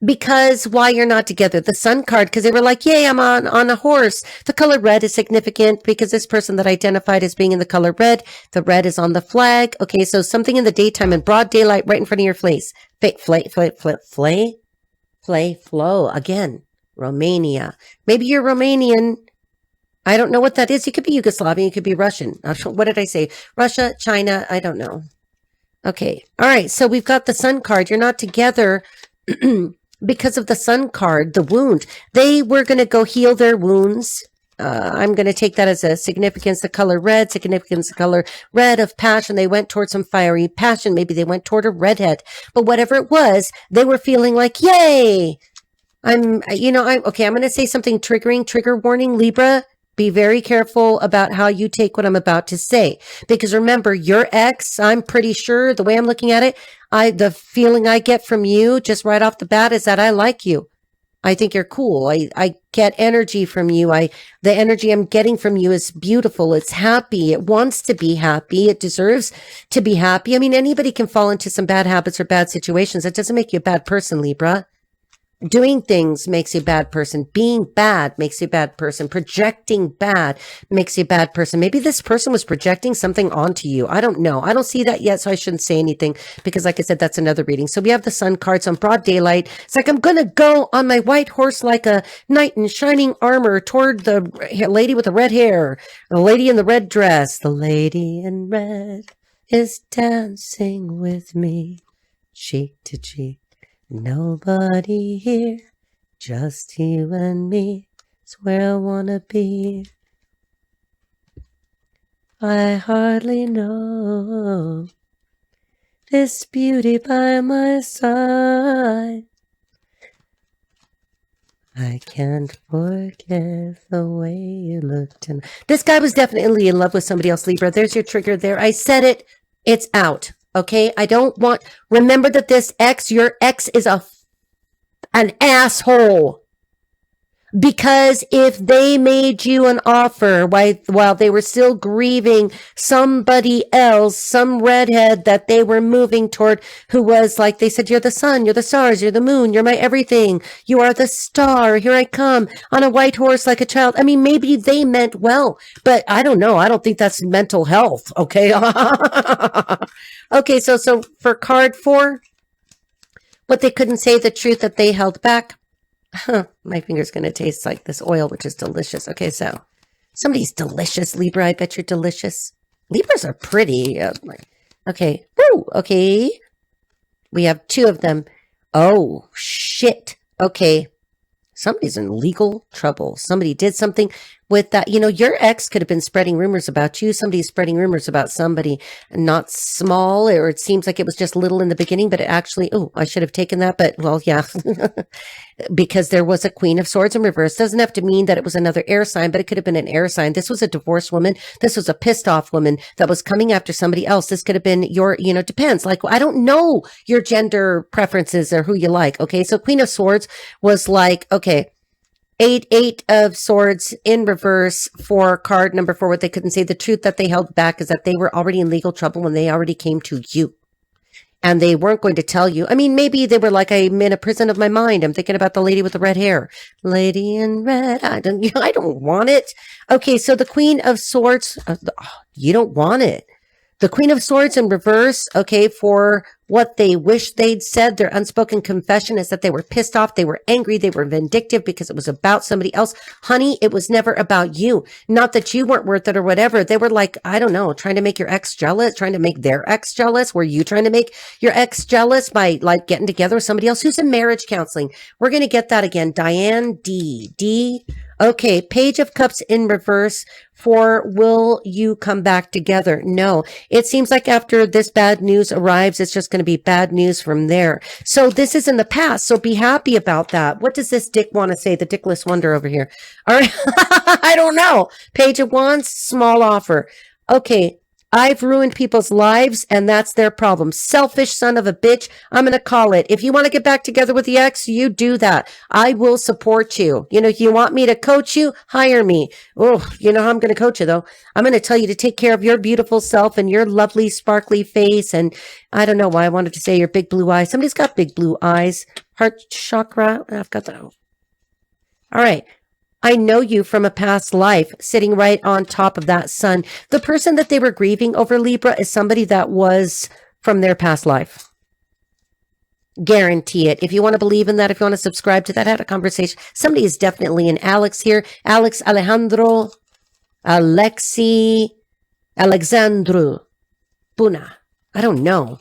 Because why you're not together, the Sun card, because they were like, yay, I'm on a horse. The color red is significant because this person that identified as being in the color red, the red is on the flag. Okay, so something in the daytime in broad daylight right in front of your face. Flow again. Romania. Maybe you're Romanian. I don't know what that is. You could be Yugoslavian. You could be Russian. What did I say? Russia, China. I don't know. Okay. All right. So we've got the Sun card. You're not together because of the Sun card, the wound. They were going to go heal their wounds. I'm going to take that as a significance, the color red, significance, the color red of passion. They went toward some fiery passion. Maybe they went toward a redhead. But whatever it was, they were feeling like, yay. I'm going to say something triggering, trigger warning, Libra. Be very careful about how you take what I'm about to say. Because remember, your ex, I'm pretty sure the way I'm looking at it, the feeling I get from you just right off the bat is that I like you. I think you're cool. I get energy from you. The energy I'm getting from you is beautiful. It's happy. It wants to be happy. It deserves to be happy. I mean, anybody can fall into some bad habits or bad situations. That doesn't make you a bad person, Libra. Doing things makes you a bad person. Being bad makes you a bad person. Projecting bad makes you a bad person. Maybe this person was projecting something onto you. I don't know. I don't see that yet, so I shouldn't say anything because, like I said, that's another reading. So we have the sun cards on broad daylight. It's like I'm going to go on my white horse like a knight in shining armor toward the lady with the red hair, the lady in the red dress. The lady in red is dancing with me, cheek to cheek. Nobody here, just you and me, is where I wanna be. I hardly know this beauty by my side. I can't forget the way you looked. And this guy was definitely in love with somebody else, Libra. There's your trigger there. I said it. It's out. Okay, remember that your ex is an asshole. Because if they made you an offer while they were still grieving somebody else, some redhead that they were moving toward, who was like, they said, you're the sun, you're the stars, you're the moon, you're my everything. You are the star. Here I come on a white horse like a child. I mean, maybe they meant well, but I don't know. I don't think that's mental health. Okay. Okay. So for card 4, what they couldn't say, the truth that they held back. My finger's going to taste like this oil, which is delicious. Okay, so somebody's delicious. Libra, I bet you're delicious. Libras are pretty. Okay. Woo, okay. We have 2 of them. Oh, shit. Okay. Somebody's in legal trouble. Somebody did something with that. You know, your ex could have been spreading rumors about you. Somebody's spreading rumors about somebody, not small, or it seems like it was just little in the beginning, but it actually, I should have taken that. But well, yeah, because there was a Queen of Swords in reverse. Doesn't have to mean that it was another air sign, but it could have been an air sign. This was a divorced woman. This was a pissed off woman that was coming after somebody else. This could have been depends. Like, I don't know your gender preferences or who you like. Okay. So Queen of Swords was like, okay, eight of swords in reverse for card number 4. What they couldn't say, the truth that they held back is that they were already in legal trouble when they already came to you. And they weren't going to tell you. I mean, maybe they were like, I'm in a prison of my mind. I'm thinking about the lady with the red hair. Lady in red. I don't want it. Okay, so the Queen of Swords, you don't want it. The Queen of Swords in reverse, okay, for what they wish they'd said. Their unspoken confession is that they were pissed off, they were angry, they were vindictive because it was about somebody else. Honey, it was never about you. Not that you weren't worth it or whatever. They were like, I don't know, trying to make your ex jealous, trying to make their ex jealous. Were you trying to make your ex jealous by like getting together with somebody else who's in marriage counseling? We're going to get that again. Diane D. Okay, Page of Cups in reverse for will you come back together? No, it seems like after this bad news arrives, it's just going to be bad news from there. So this is in the past, so be happy about that. What does this dick want to say? The dickless wonder over here. All right, I don't know. Page of Wands, small offer. Okay. I've ruined people's lives, and that's their problem. Selfish son of a bitch. I'm going to call it. If you want to get back together with the ex, you do that. I will support you. You want me to coach you? Hire me. Oh, you know how I'm going to coach you, though? I'm going to tell you to take care of your beautiful self and your lovely, sparkly face. And I don't know why I wanted to say your big blue eyes. Somebody's got big blue eyes. Heart chakra. I've got that. All right. I know you from a past life, sitting right on top of that sun. The person that they were grieving over, Libra, is somebody that was from their past life. Guarantee it. If you want to believe in that, if you want to subscribe to that, have a conversation. Somebody is definitely an Alex here. Alex, Alejandro, Alexi, Alexandru, Puna. I don't know.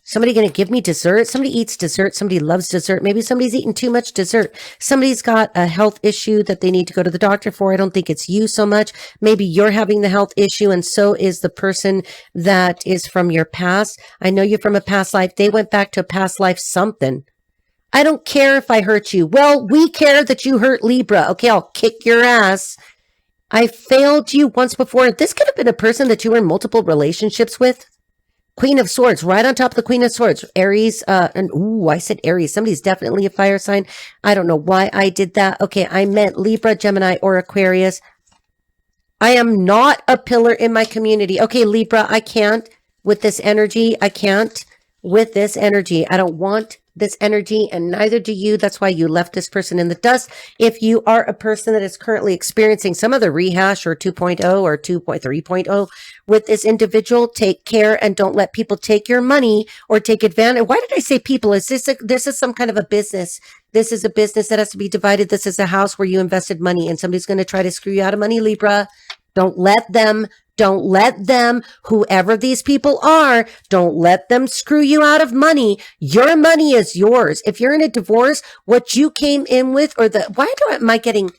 Somebody going to give me dessert? Somebody eats dessert. Somebody loves dessert. Maybe somebody's eating too much dessert. Somebody's got a health issue that they need to go to the doctor for. I don't think it's you so much. Maybe you're having the health issue, and so is the person that is from your past. I know you're from a past life. They went back to a past life something. I don't care if I hurt you. Well, we care that you hurt Libra. Okay, I'll kick your ass. I failed you once before. This could have been a person that you were in multiple relationships with. Queen of Swords, right on top of the Queen of Swords. Aries, and ooh, I said Aries. Somebody's definitely a fire sign. I don't know why I did that. Okay, I meant Libra, Gemini, or Aquarius. I am not a pillar in my community. Okay, Libra, I can't with this energy. I can't with this energy. I don't want this energy, and neither do you. That's why you left this person in the dust. If you are a person that is currently experiencing some of the rehash or 2.0 or 2.3.0 with this individual, take care and don't let people take your money or take advantage. Why did I say people? Is this is some kind of a business? This is a business that has to be divided. This is a house where you invested money and somebody's going to try to screw you out of money, Libra. Don't let them. Don't let them, whoever these people are, don't let them screw you out of money. Your money is yours. If you're in a divorce, what you came in with, or am I getting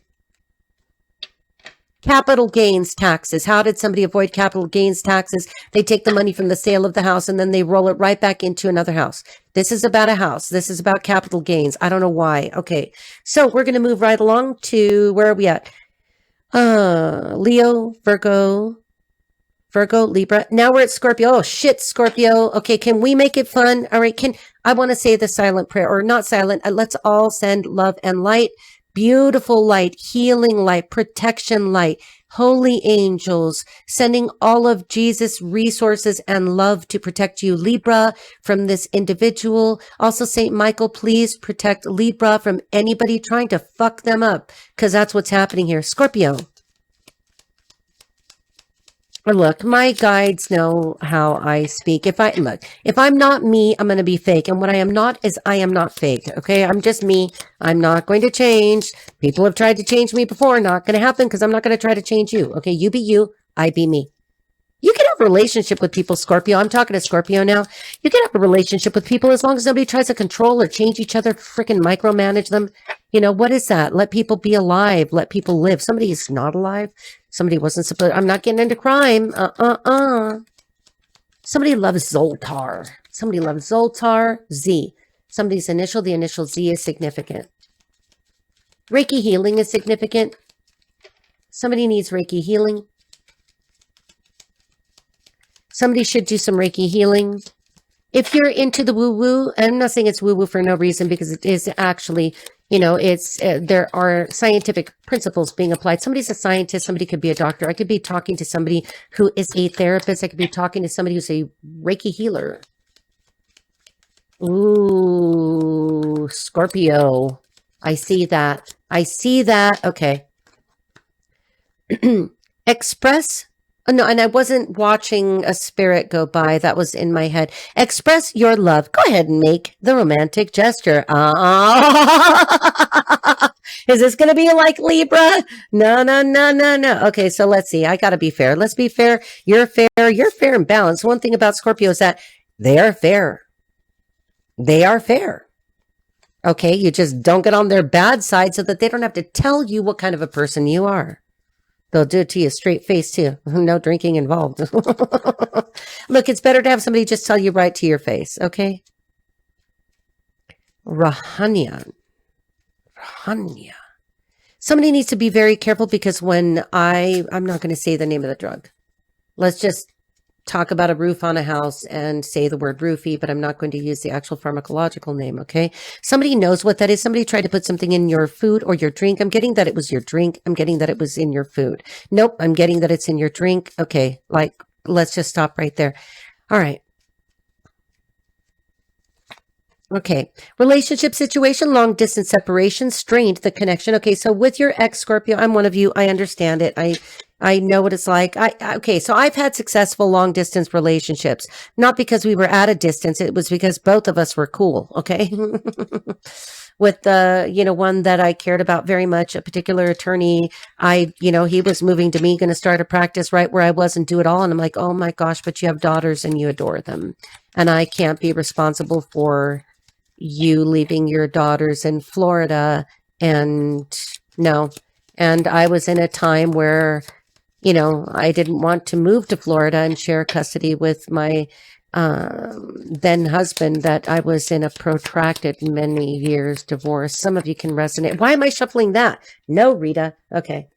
capital gains taxes? How did somebody avoid capital gains taxes? They take the money from the sale of the house and then they roll it right back into another house. This is about a house. This is about capital gains. I don't know why. Okay. So we're going to move right along to, where are we at? Leo, Virgo, Libra. Now we're at Scorpio. Oh shit, Scorpio. Okay, can we make it fun? All right, I want to say the silent prayer, or not silent. Let's all send love and light, beautiful light, healing light, protection light, holy angels, sending all of Jesus' resources and love to protect you, Libra, from this individual. Also, Saint Michael, please protect Libra from anybody trying to fuck them up, because that's what's happening here. Scorpio. Look, my guides know how I speak. If I'm not me, I'm going to be fake. And what I am not is I am not fake. Okay. I'm just me. I'm not going to change. People have tried to change me before. Not going to happen, because I'm not going to try to change you. Okay. You be you. I be me. You can have a relationship with people, Scorpio. I'm talking to Scorpio now. You can have a relationship with people as long as nobody tries to control or change each other, freaking micromanage them. You know, what is that? Let people be alive. Let people live. Somebody is not alive. Somebody wasn't supposed. I'm not getting into crime. Somebody loves Zoltar. Somebody loves Zoltar. Z. Somebody's initial. The initial Z is significant. Reiki healing is significant. Somebody needs Reiki healing. Somebody should do some Reiki healing. If you're into the woo-woo, I'm not saying it's woo-woo for no reason, because it is actually, there are scientific principles being applied. Somebody's a scientist. Somebody could be a doctor. I could be talking to somebody who is a therapist. I could be talking to somebody who's a Reiki healer. Ooh, Scorpio. I see that. Okay. Express. Oh, no, and I wasn't watching a spirit go by. That was in my head. Express your love. Go ahead and make the romantic gesture. Is this going to be like Libra? No. Okay, so let's see. I got to be fair. Let's be fair. You're fair. You're fair and balanced. One thing about Scorpio is that they are fair. They are fair. Okay, you just don't get on their bad side so that they don't have to tell you what kind of a person you are. They'll do it to you straight face too. No drinking involved. Look, it's better to have somebody just tell you right to your face, okay? Rahanya. Somebody needs to be very careful, because when I'm not going to say the name of the drug. Let's just talk about a roof on a house and say the word roofie, but I'm not going to use the actual pharmacological name, okay? Somebody knows what that is. Somebody tried to put something in your food or your drink. I'm getting that it was your drink. I'm getting that it was in your food. Nope, I'm getting that it's in your drink. Okay, let's just stop right there. All right. Okay, relationship situation, long distance separation, strained the connection. Okay, so with your ex, Scorpio, I'm one of you. I understand it. I know what it's like. Okay, so I've had successful long distance relationships, not because we were at a distance. It was because both of us were cool. Okay. With the, one that I cared about very much, a particular attorney, he was moving to me, going to start a practice right where I was and do it all. And I'm like, oh my gosh, but you have daughters and you adore them. And I can't be responsible for you leaving your daughters in Florida. And no. And I was in a time where, I didn't want to move to Florida and share custody with my then husband, that I was in a protracted many years divorce. Some of you can resonate. Why am I shuffling that? No, Rita. Okay.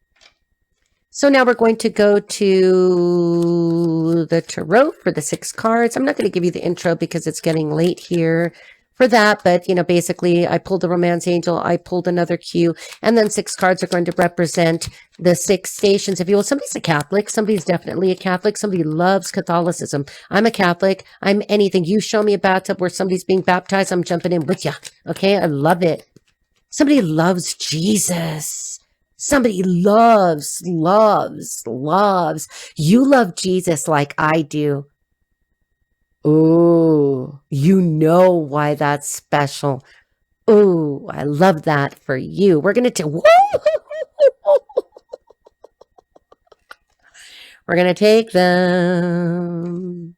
So now we're going to go to the tarot for the 6 cards. I'm not going to give you the intro because it's getting late here for that. But, basically I pulled the romance angel. I pulled another cue, and then 6 cards are going to represent the 6 stations. If you will, somebody's a Catholic. Somebody's definitely a Catholic. Somebody loves Catholicism. I'm a Catholic. I'm anything. You show me a bathtub where somebody's being baptized, I'm jumping in with you. Okay. I love it. Somebody loves Jesus. Somebody loves. You love Jesus like I do. Ooh, you know why that's special. Ooh, I love that for you. We're going to we're going to take them.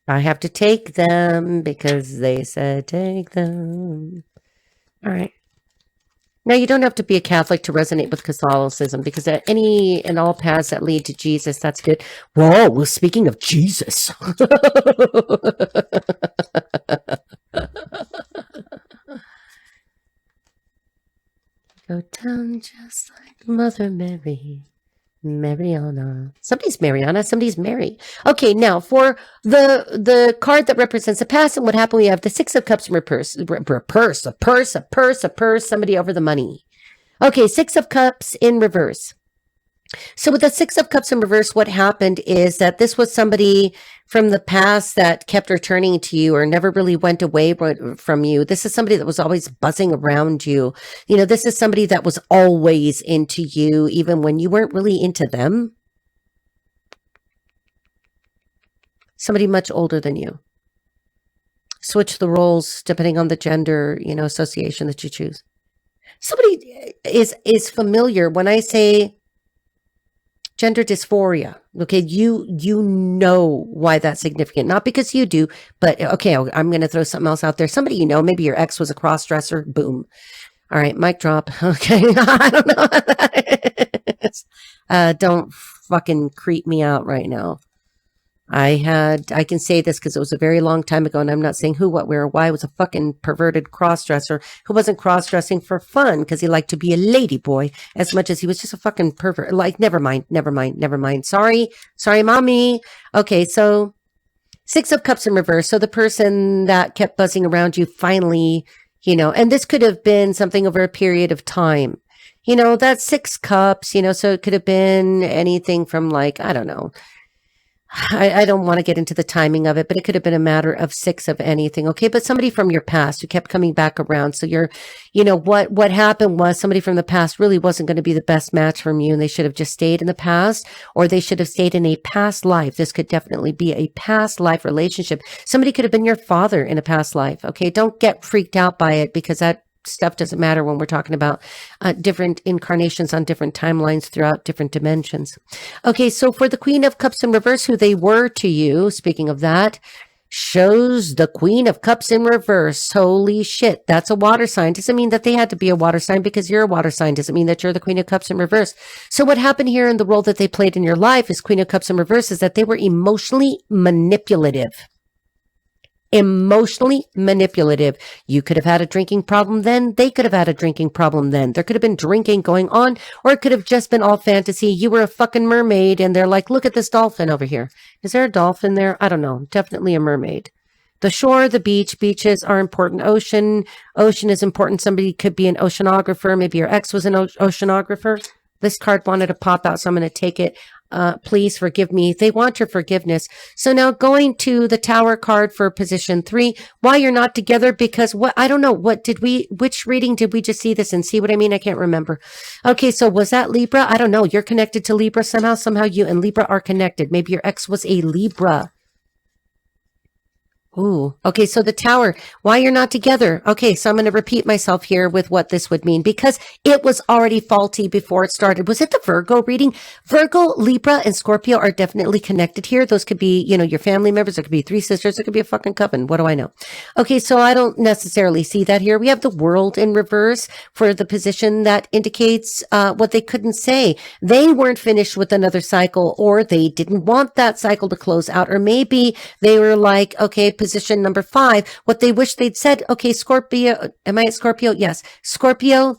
I have to take them because they said take them. All right. Now, you don't have to be a Catholic to resonate with Catholicism, because any and all paths that lead to Jesus, that's good. Whoa, well, speaking of Jesus. Go down just like Mother Mary. Mariana. Somebody's Mariana, somebody's Mary. Okay, now for the card that represents the past and what happened, we have the 6 of Cups in reverse. A purse, somebody over the money. Okay, 6 of Cups in reverse. So with the 6 of Cups in reverse, what happened is that this was somebody from the past that kept returning to you or never really went away from you. This is somebody that was always buzzing around you. This is somebody that was always into you, even when you weren't really into them. Somebody much older than you. Switch the roles depending on the gender, association that you choose. Somebody is familiar when I say gender dysphoria. Okay, you know why that's significant. Not because you do, but okay, I'm going to throw something else out there. Somebody maybe your ex was a cross-dresser. Boom. All right, mic drop. Okay, I don't know what that is. Don't fucking creep me out right now. I can say this because it was a very long time ago, and I'm not saying who, what, where, or why. It was a fucking perverted cross-dresser who wasn't cross-dressing for fun because he liked to be a lady boy as much as he was just a fucking pervert. Like, never mind. Sorry, mommy. Okay, so 6 of Cups in reverse. So the person that kept buzzing around you finally, and this could have been something over a period of time. That's 6 cups, so it could have been anything from like, I don't know. I don't want to get into the timing of it, but it could have been a matter of 6 of anything. Okay. But somebody from your past who kept coming back around. So what happened was somebody from the past really wasn't going to be the best match from you, and they should have just stayed in the past, or they should have stayed in a past life. This could definitely be a past life relationship. Somebody could have been your father in a past life. Okay. Don't get freaked out by it, because that stuff doesn't matter when we're talking about different incarnations on different timelines throughout different dimensions. Okay, so for the Queen of Cups in reverse, who they were to you, speaking of that, shows the Queen of Cups in reverse. Holy shit, that's a water sign. Doesn't mean that they had to be a water sign because you're a water sign. Doesn't mean that you're the Queen of Cups in reverse. So what happened here in the role that they played in your life as Queen of Cups in reverse is that they were emotionally manipulative. Emotionally manipulative. You could have had a drinking problem then. They could have had a drinking problem then. There could have been drinking going on, or it could have just been all fantasy. You were a fucking mermaid and they're like, look at this dolphin over here. Is there a dolphin there? I don't know. Definitely a mermaid. The shore, the beach, beaches are important. Ocean is important. Somebody could be an oceanographer. Maybe your ex was an oceanographer. This card wanted to pop out, so I'm going to take it. Please forgive me. They want your forgiveness. So now going to the Tower card for position 3, why you're not together, because I don't know, which reading did we just see this and see what I mean? I can't remember. Okay, so was that Libra? I don't know. You're connected to Libra somehow you and Libra are connected. Maybe your ex was a Libra. Ooh, okay, so the Tower, why you're not together. Okay, so I'm going to repeat myself here with what this would mean, because it was already faulty before it started. Was it the Virgo reading? Virgo, Libra, and Scorpio are definitely connected here. Those could be, your family members. There could be 3 sisters. There could be a fucking coven. What do I know? Okay, so I don't necessarily see that here. We have the World in reverse for the position that indicates what they couldn't say. They weren't finished with another cycle, or they didn't want that cycle to close out, or maybe they were like, okay, position number 5, what they wish they'd said. Okay, Scorpio, am I at Scorpio? Yes. Scorpio,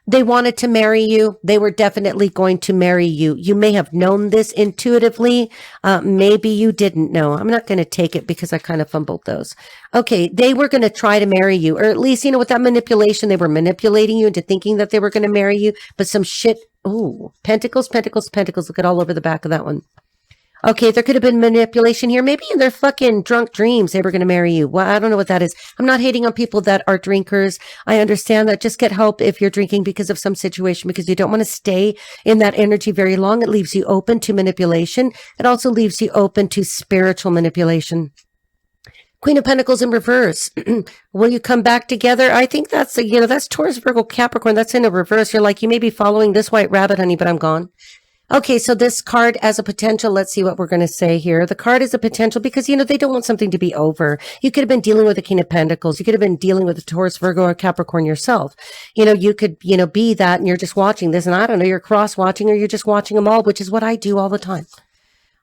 They wanted to marry you. They were definitely going to marry you. You may have known this intuitively. Maybe you didn't know. I'm not going to take it because I kind of fumbled those. Okay. They were going to try to marry you, or at least, with that manipulation, they were manipulating you into thinking that they were going to marry you, but some shit. Ooh, pentacles, pentacles, pentacles. Look at all over the back of that one. Okay, there could have been manipulation here. Maybe in their fucking drunk dreams, they were going to marry you. Well, I don't know what that is. I'm not hating on people that are drinkers. I understand that. Just get help if you're drinking because of some situation, because you don't want to stay in that energy very long. It leaves you open to manipulation. It also leaves you open to spiritual manipulation. Queen of Pentacles in reverse. Will you come back together? I think that's, that's Taurus, Virgo, Capricorn. That's in a reverse. You're like, you may be following this white rabbit, honey, but I'm gone. Okay, so this card as a potential, let's see what we're going to say here. The card is a potential because, they don't want something to be over. You could have been dealing with the King of Pentacles. You could have been dealing with a Taurus, Virgo, or Capricorn yourself. You could, be that and you're just watching this, and I don't know, you're cross-watching or you're just watching them all, which is what I do all the time.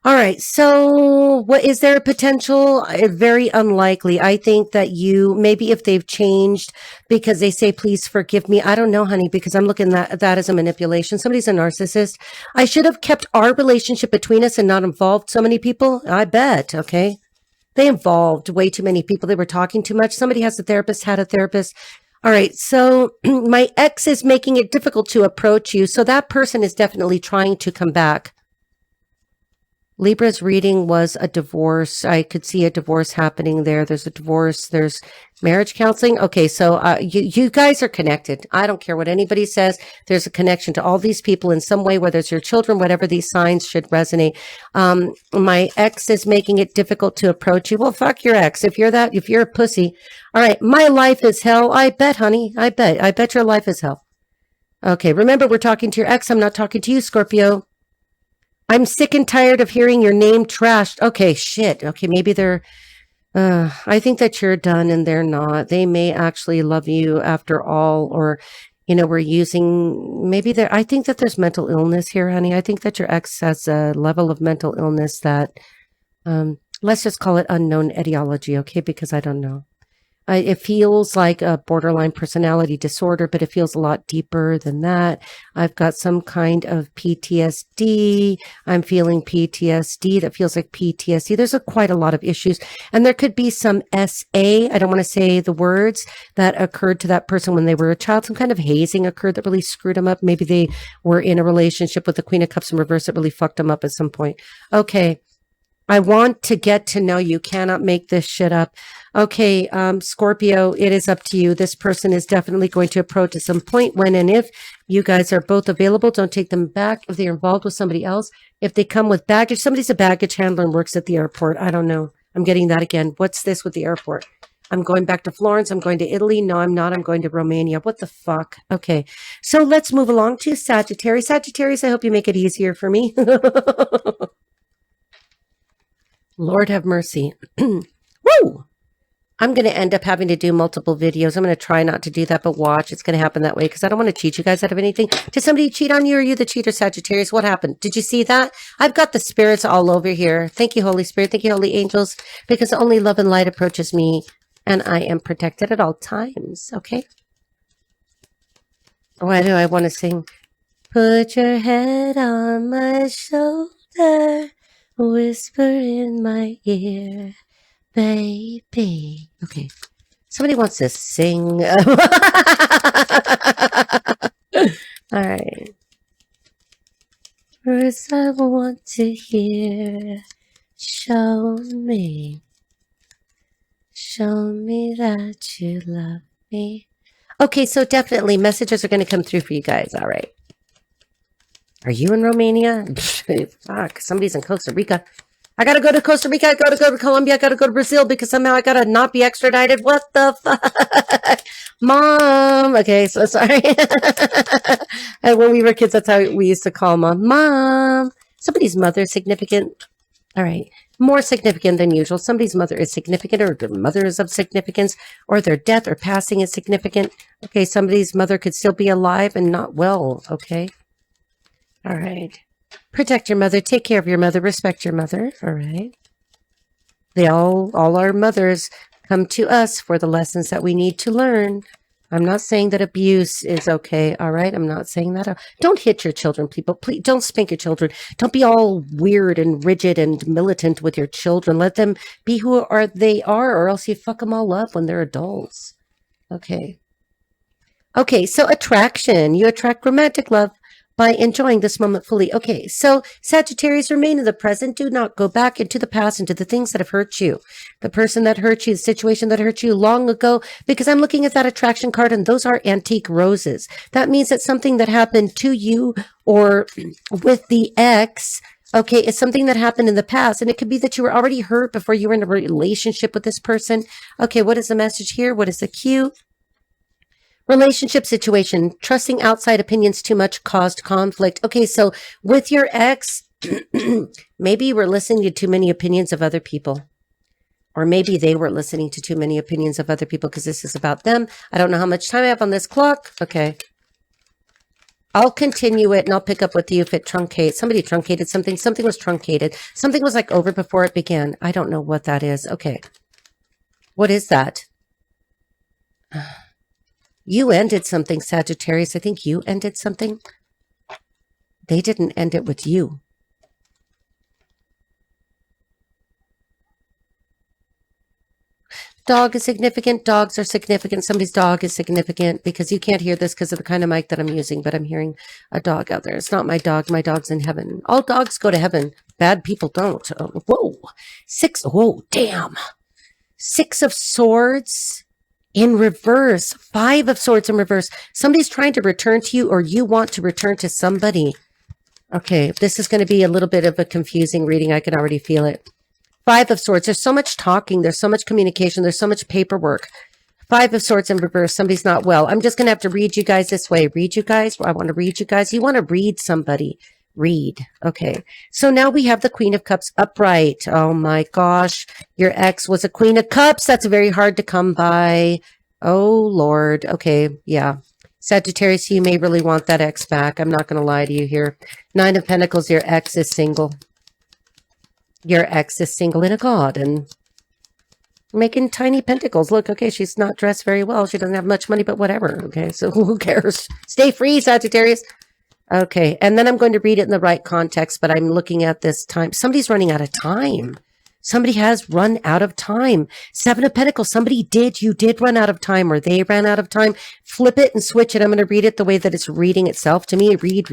All right. So what is there a potential? Very unlikely. I think that maybe if they've changed because they say, please forgive me. I don't know, honey, because I'm looking at that as a manipulation. Somebody's a narcissist. I should have kept our relationship between us and not involved so many people. I bet. Okay. They involved way too many people. They were talking too much. Somebody has a therapist, had a therapist. All right. So my ex is making it difficult to approach you. So that person is definitely trying to come back. Libra's reading was a divorce. I could see a divorce happening there. There's a divorce. There's marriage counseling. Okay, so you guys are connected. I don't care what anybody says. There's a connection to all these people in some way, whether it's your children, whatever these signs should resonate. My ex is making it difficult to approach you. Well, fuck your ex. If you're a pussy. All right, my life is hell. I bet, honey. I bet your life is hell. Okay, remember, we're talking to your ex. I'm not talking to you, Scorpio. I'm sick and tired of hearing your name trashed. Okay, shit. Okay, maybe they're, I think that you're done and they're not. They may actually love you after all, or, I think that there's mental illness here, honey. I think that your ex has a level of mental illness that, let's just call it unknown etiology, okay? Because I don't know. It feels like a borderline personality disorder, but it feels a lot deeper than that. I've got some kind of PTSD. I'm feeling PTSD that feels like PTSD. There's quite a lot of issues. And there could be some SA, I don't want to say the words, that occurred to that person when they were a child. Some kind of hazing occurred that really screwed them up. Maybe they were in a relationship with the Queen of Cups in reverse that really fucked them up at some point. Okay. I want to get to know you. Cannot make this shit up. Okay, Scorpio, it is up to you. This person is definitely going to approach at some point when and if you guys are both available. Don't take them back if they're involved with somebody else. If they come with baggage, somebody's a baggage handler and works at the airport. I don't know. I'm getting that again. What's this with the airport? I'm going back to Florence. I'm going to Italy. No, I'm not. I'm going to Romania. What the fuck? Okay, so let's move along to Sagittarius. Sagittarius, I hope you make it easier for me. Lord have mercy. Woo! I'm going to end up having to do multiple videos. I'm going to try not to do that, but watch. It's going to happen that way because I don't want to cheat you guys out of anything. Did somebody cheat on you? Or are you the cheater, Sagittarius? What happened? Did you see that? I've got the spirits all over here. Thank you, Holy Spirit. Thank you, Holy Angels, because only love and light approaches me and I am protected at all times. Okay? Why do I want to sing? Put your head on my shoulder. Whisper in my ear, baby. Okay. Somebody wants to sing. All right. First I want to hear, show me that you love me. Okay, so definitely messages are going to come through for you guys. All right. Are you in Romania? Fuck, somebody's in Costa Rica. I gotta go to Costa Rica. I gotta go to Colombia. I gotta go to Brazil because somehow I gotta not be extradited. What the fuck? Mom. Okay, so sorry. And when we were kids, that's how we used to call Mom. Mom. Somebody's mother is significant. All right. More significant than usual. Somebody's mother is significant, or their mother is of significance, or their death or passing is significant. Okay, somebody's mother could still be alive and not well. Okay. All right. Protect your mother. Take care of your mother. Respect your mother. All right. All our mothers come to us for the lessons that we need to learn. I'm not saying that abuse is okay. All right. I'm not saying that. Don't hit your children, people. Please don't spank your children. Don't be all weird and rigid and militant with your children. Let them be who they are, or else you fuck them all up when they're adults. Okay. Okay. So attraction. You attract romantic love by enjoying this moment fully. Okay, so Sagittarius, remain in the present. Do not go back into the past, into the things that have hurt you, the person that hurt you, the situation that hurt you long ago, because I'm looking at that attraction card and those are antique roses. That means that something that happened to you or with the ex, okay, it's something that happened in the past, and it could be that you were already hurt before you were in a relationship with this person. Okay, what is the message here? What is the cue? Relationship situation, trusting outside opinions too much caused conflict. Okay, so with your ex, maybe you were listening to too many opinions of other people. Or maybe they were listening to too many opinions of other people because this is about them. I don't know how much time I have on this clock. Okay. I'll continue it and I'll pick up with you if it truncates. Somebody truncated something. Something was truncated. Something was like over before it began. I don't know what that is. Okay. What is that? You ended something, Sagittarius. I think you ended something. They didn't end it with you. Dog is significant. Dogs are significant. Somebody's dog is significant because you can't hear this because of the kind of mic that I'm using, but I'm hearing a dog out there. It's not my dog. My dog's in heaven. All dogs go to heaven. Bad people don't. Oh, whoa. Whoa, damn. 6 of Swords. In reverse, 5 of Swords in reverse. Somebody's trying to return to you or you want to return to somebody. Okay, this is going to be a little bit of a confusing reading. I can already feel it. 5 of Swords. There's so much talking. There's so much communication. There's so much paperwork. 5 of Swords in reverse. Somebody's not well. I'm just going to have to read you guys this way. Read you guys. I want to read you guys. You want to read somebody. Read. Okay. So now we have the Queen of Cups upright. Oh my gosh. Your ex was a Queen of Cups. That's very hard to come by. Oh Lord. Okay. Yeah. Sagittarius, you may really want that ex back. I'm not going to lie to you here. 9 of Pentacles. Your ex is single. Your ex is single in a god and making tiny pentacles. Look, okay, she's not dressed very well. She doesn't have much money, but whatever. Okay. So who cares? Stay free, Sagittarius. Okay, and then I'm going to read it in the right context, but I'm looking at this time. Somebody's running out of time. Somebody has run out of time. 7 of Pentacles. You did run out of time, or they ran out of time. Flip it and switch it. I'm going to read it the way that it's reading itself to me. Read.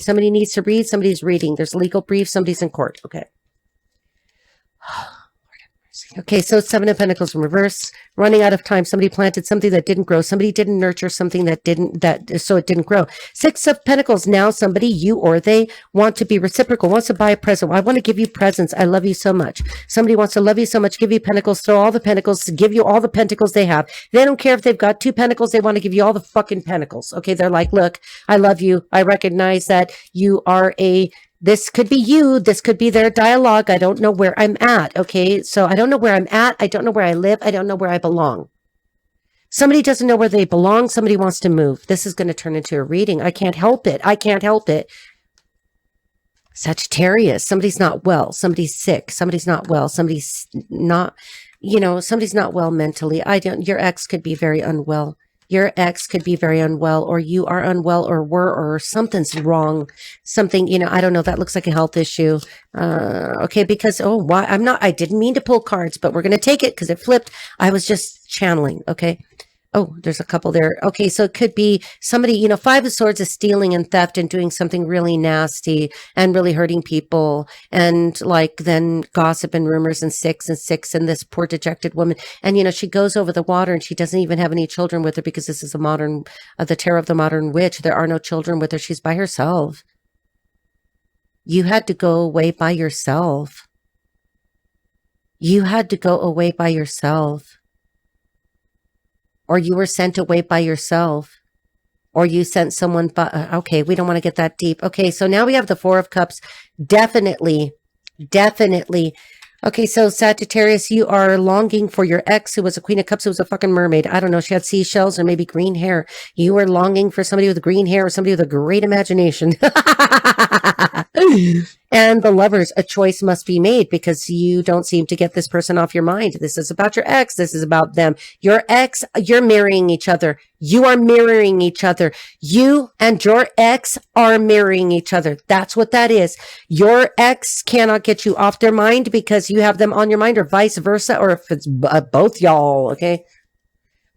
Somebody needs to read. Somebody's reading. There's a legal brief. Somebody's in court. Okay. Okay, so 7 of Pentacles in reverse, running out of time. Somebody planted something that didn't grow. Somebody didn't nurture something so it didn't grow. 6 of Pentacles. Now somebody, you or they, want to be reciprocal, wants to buy a present. Well, I want to give you presents. I love you so much. Somebody wants to love you so much, give you pentacles, throw all the pentacles, give you all the pentacles they have. They don't care if they've got 2 pentacles. They want to give you all the fucking pentacles. Okay, they're like, look, I love you. I recognize that you are this could be you. This could be their dialogue. I don't know where I'm at. Okay. So I don't know where I'm at. I don't know where I live. I don't know where I belong. Somebody doesn't know where they belong. Somebody wants to move. This is going to turn into a reading. I can't help it. I can't help it. Sagittarius. Somebody's not well. Somebody's sick. Somebody's not well. Somebody's not well mentally. Your ex could be very unwell. Your ex could be very unwell, or you are unwell, or something's wrong. Something, I don't know. That looks like a health issue. Okay, because, I didn't mean to pull cards, but we're going to take it because it flipped. I was just channeling. Okay. Oh, there's a couple there. Okay, so it could be somebody, 5 of Swords is stealing and theft and doing something really nasty and really hurting people, and then gossip and rumors and 6 and this poor dejected woman. And, she goes over the water and she doesn't even have any children with her because this is the Tarot of the Modern Witch. There are no children with her. She's by herself. You had to go away by yourself. You had to go away by yourself. Or you were sent away by yourself, or you sent someone by, okay, we don't want to get that deep. Okay, so now we have the 4 of Cups. Definitely. Okay, so Sagittarius, you are longing for your ex who was a Queen of Cups, who was a fucking mermaid. I don't know, she had seashells or maybe green hair. You were longing for somebody with green hair or somebody with a great imagination. And the Lovers, a choice must be made because you don't seem to get this person off your mind. This is about your ex. This is about them. Your ex, you're marrying each other. You are mirroring each other. You and your ex are marrying each other. That's what that is. Your ex cannot get you off their mind because you have them on your mind, or vice versa, or if it's both y'all, okay?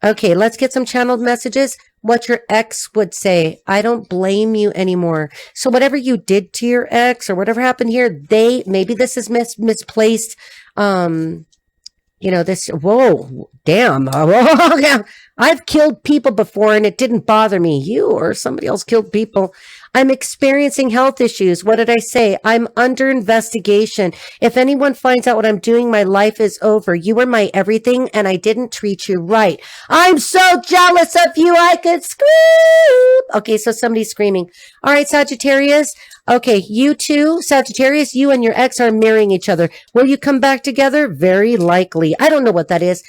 Okay, let's get some channeled messages. What your ex would say. I don't blame you anymore. So whatever you did to your ex or whatever happened here, maybe this is misplaced. This, whoa, damn. I've killed people before and it didn't bother me. You or somebody else killed people. I'm experiencing health issues. What did I say? I'm under investigation. If anyone finds out what I'm doing, my life is over. You were my everything and I didn't treat you right. I'm so jealous of you. I could scream. Okay, so somebody's screaming. All right, Sagittarius. Okay, you two, Sagittarius, you and your ex are marrying each other. Will you come back together? Very likely. I don't know what that is.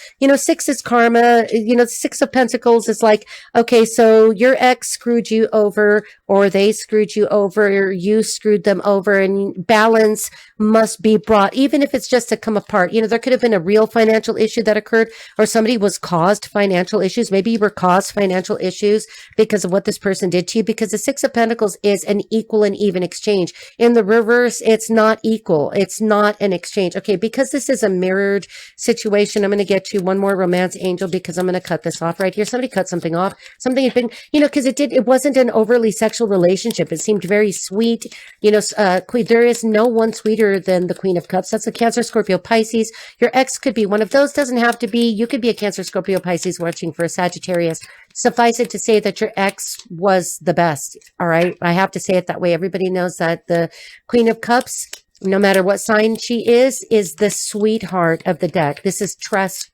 Six is karma. Six of Pentacles is like, okay, so your ex screwed you over, or they screwed you over, or you screwed them over, and balance must be brought, even if it's just to come apart. There could have been a real financial issue that occurred, or somebody was caused financial issues. Maybe you were caused financial issues because of what this person did to you, because the Six of Pentacles is an equal and even exchange. In the reverse, it's not equal. It's not an exchange. Okay, because this is a mirrored situation, I'm going to get you one more romance angel because I'm going to cut this off right here. Somebody cut something off. Something had been, because it wasn't an overly sexual relationship. It seemed very sweet. There is no one sweeter than the Queen of Cups. That's a Cancer, Scorpio, Pisces. Your ex could be one of those. Doesn't have to be. You could be a Cancer, Scorpio, Pisces watching for a Sagittarius. Suffice it to say that your ex was the best. All right. I have to say it that way. Everybody knows that the Queen of Cups, no matter what sign she is the sweetheart of the deck. This is tresses,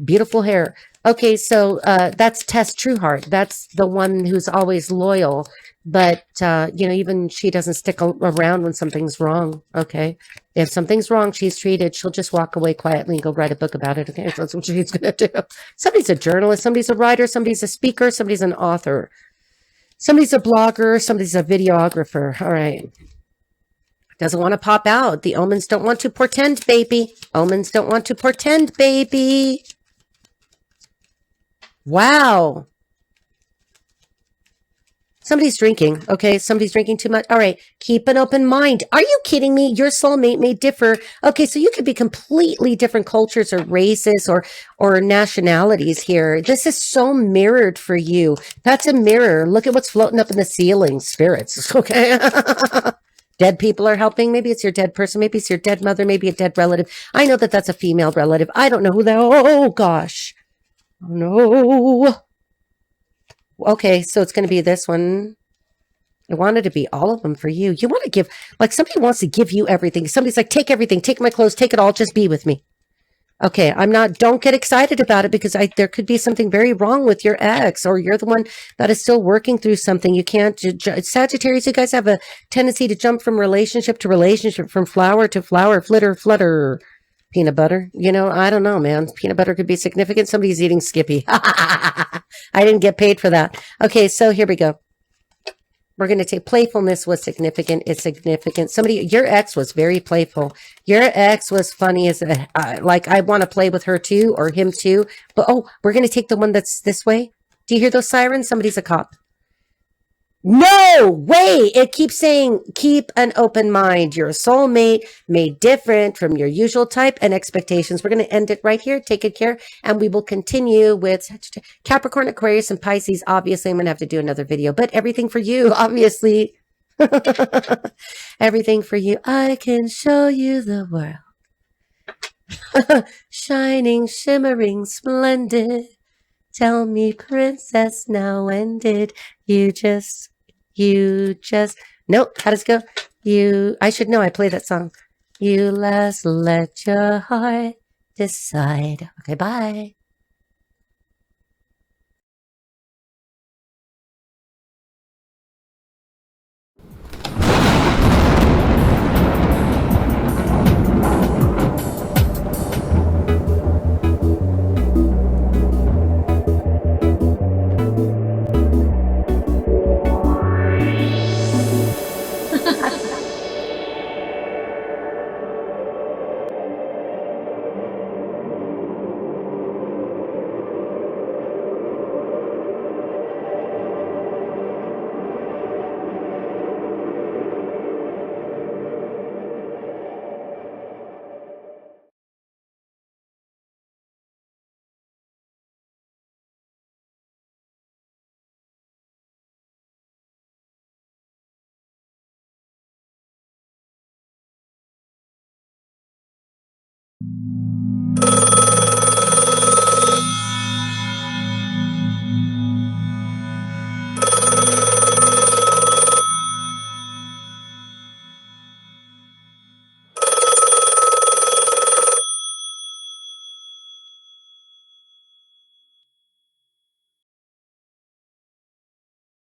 beautiful hair. Okay. So, that's Tess Trueheart. That's the one who's always loyal, but, even she doesn't stick around when something's wrong. Okay. If something's wrong, she's treated. She'll just walk away quietly and go write a book about it. Okay. That's what she's going to do. Somebody's a journalist. Somebody's a writer. Somebody's a speaker. Somebody's an author. Somebody's a blogger. Somebody's a videographer. All right. Doesn't want to pop out. The omens don't want to portend, baby. Omens don't want to portend, baby. Wow. Somebody's drinking. Okay, somebody's drinking too much. All right, keep an open mind. Are you kidding me? Your soulmate may differ. Okay, so you could be completely different cultures or races or nationalities here. This is so mirrored for you. That's a mirror. Look at what's floating up in the ceiling. Spirits. Okay. Dead people are helping. Maybe it's your dead person. Maybe it's your dead mother. Maybe a dead relative. I know that that's a female relative. I don't know who that. Oh, gosh. Oh, no. Okay, so it's going to be this one. I wanted to be all of them for you. You want to give, like somebody wants to give you everything. Somebody's like, take everything, take my clothes, take it all, just be with me. Okay, don't get excited about it because there could be something very wrong with your ex, or you're the one that is still working through something. You can't, Sagittarius, you guys have a tendency to jump from relationship to relationship, from flower to flower, flutter. Peanut butter, I don't know, man. Peanut butter could be significant. Somebody's eating Skippy. I didn't get paid for that. Okay, so here we go. We're going to take playfulness was significant. It's significant. Your ex was very playful. Your ex was funny as like I want to play with her too, or him too. But we're going to take the one that's this way. Do you hear those sirens? Somebody's a cop. No way. It keeps saying, keep an open mind. You're a soulmate made different from your usual type and expectations. We're going to end it right here. Take good care. And we will continue with Capricorn, Aquarius, and Pisces. Obviously, I'm going to have to do another video, but everything for you, obviously. Everything for you. I can show you the world. Shining, shimmering, splendid. Tell me, princess, now when did you just, nope, how does it go? I should know, I play that song. You last let your heart decide. Okay, bye.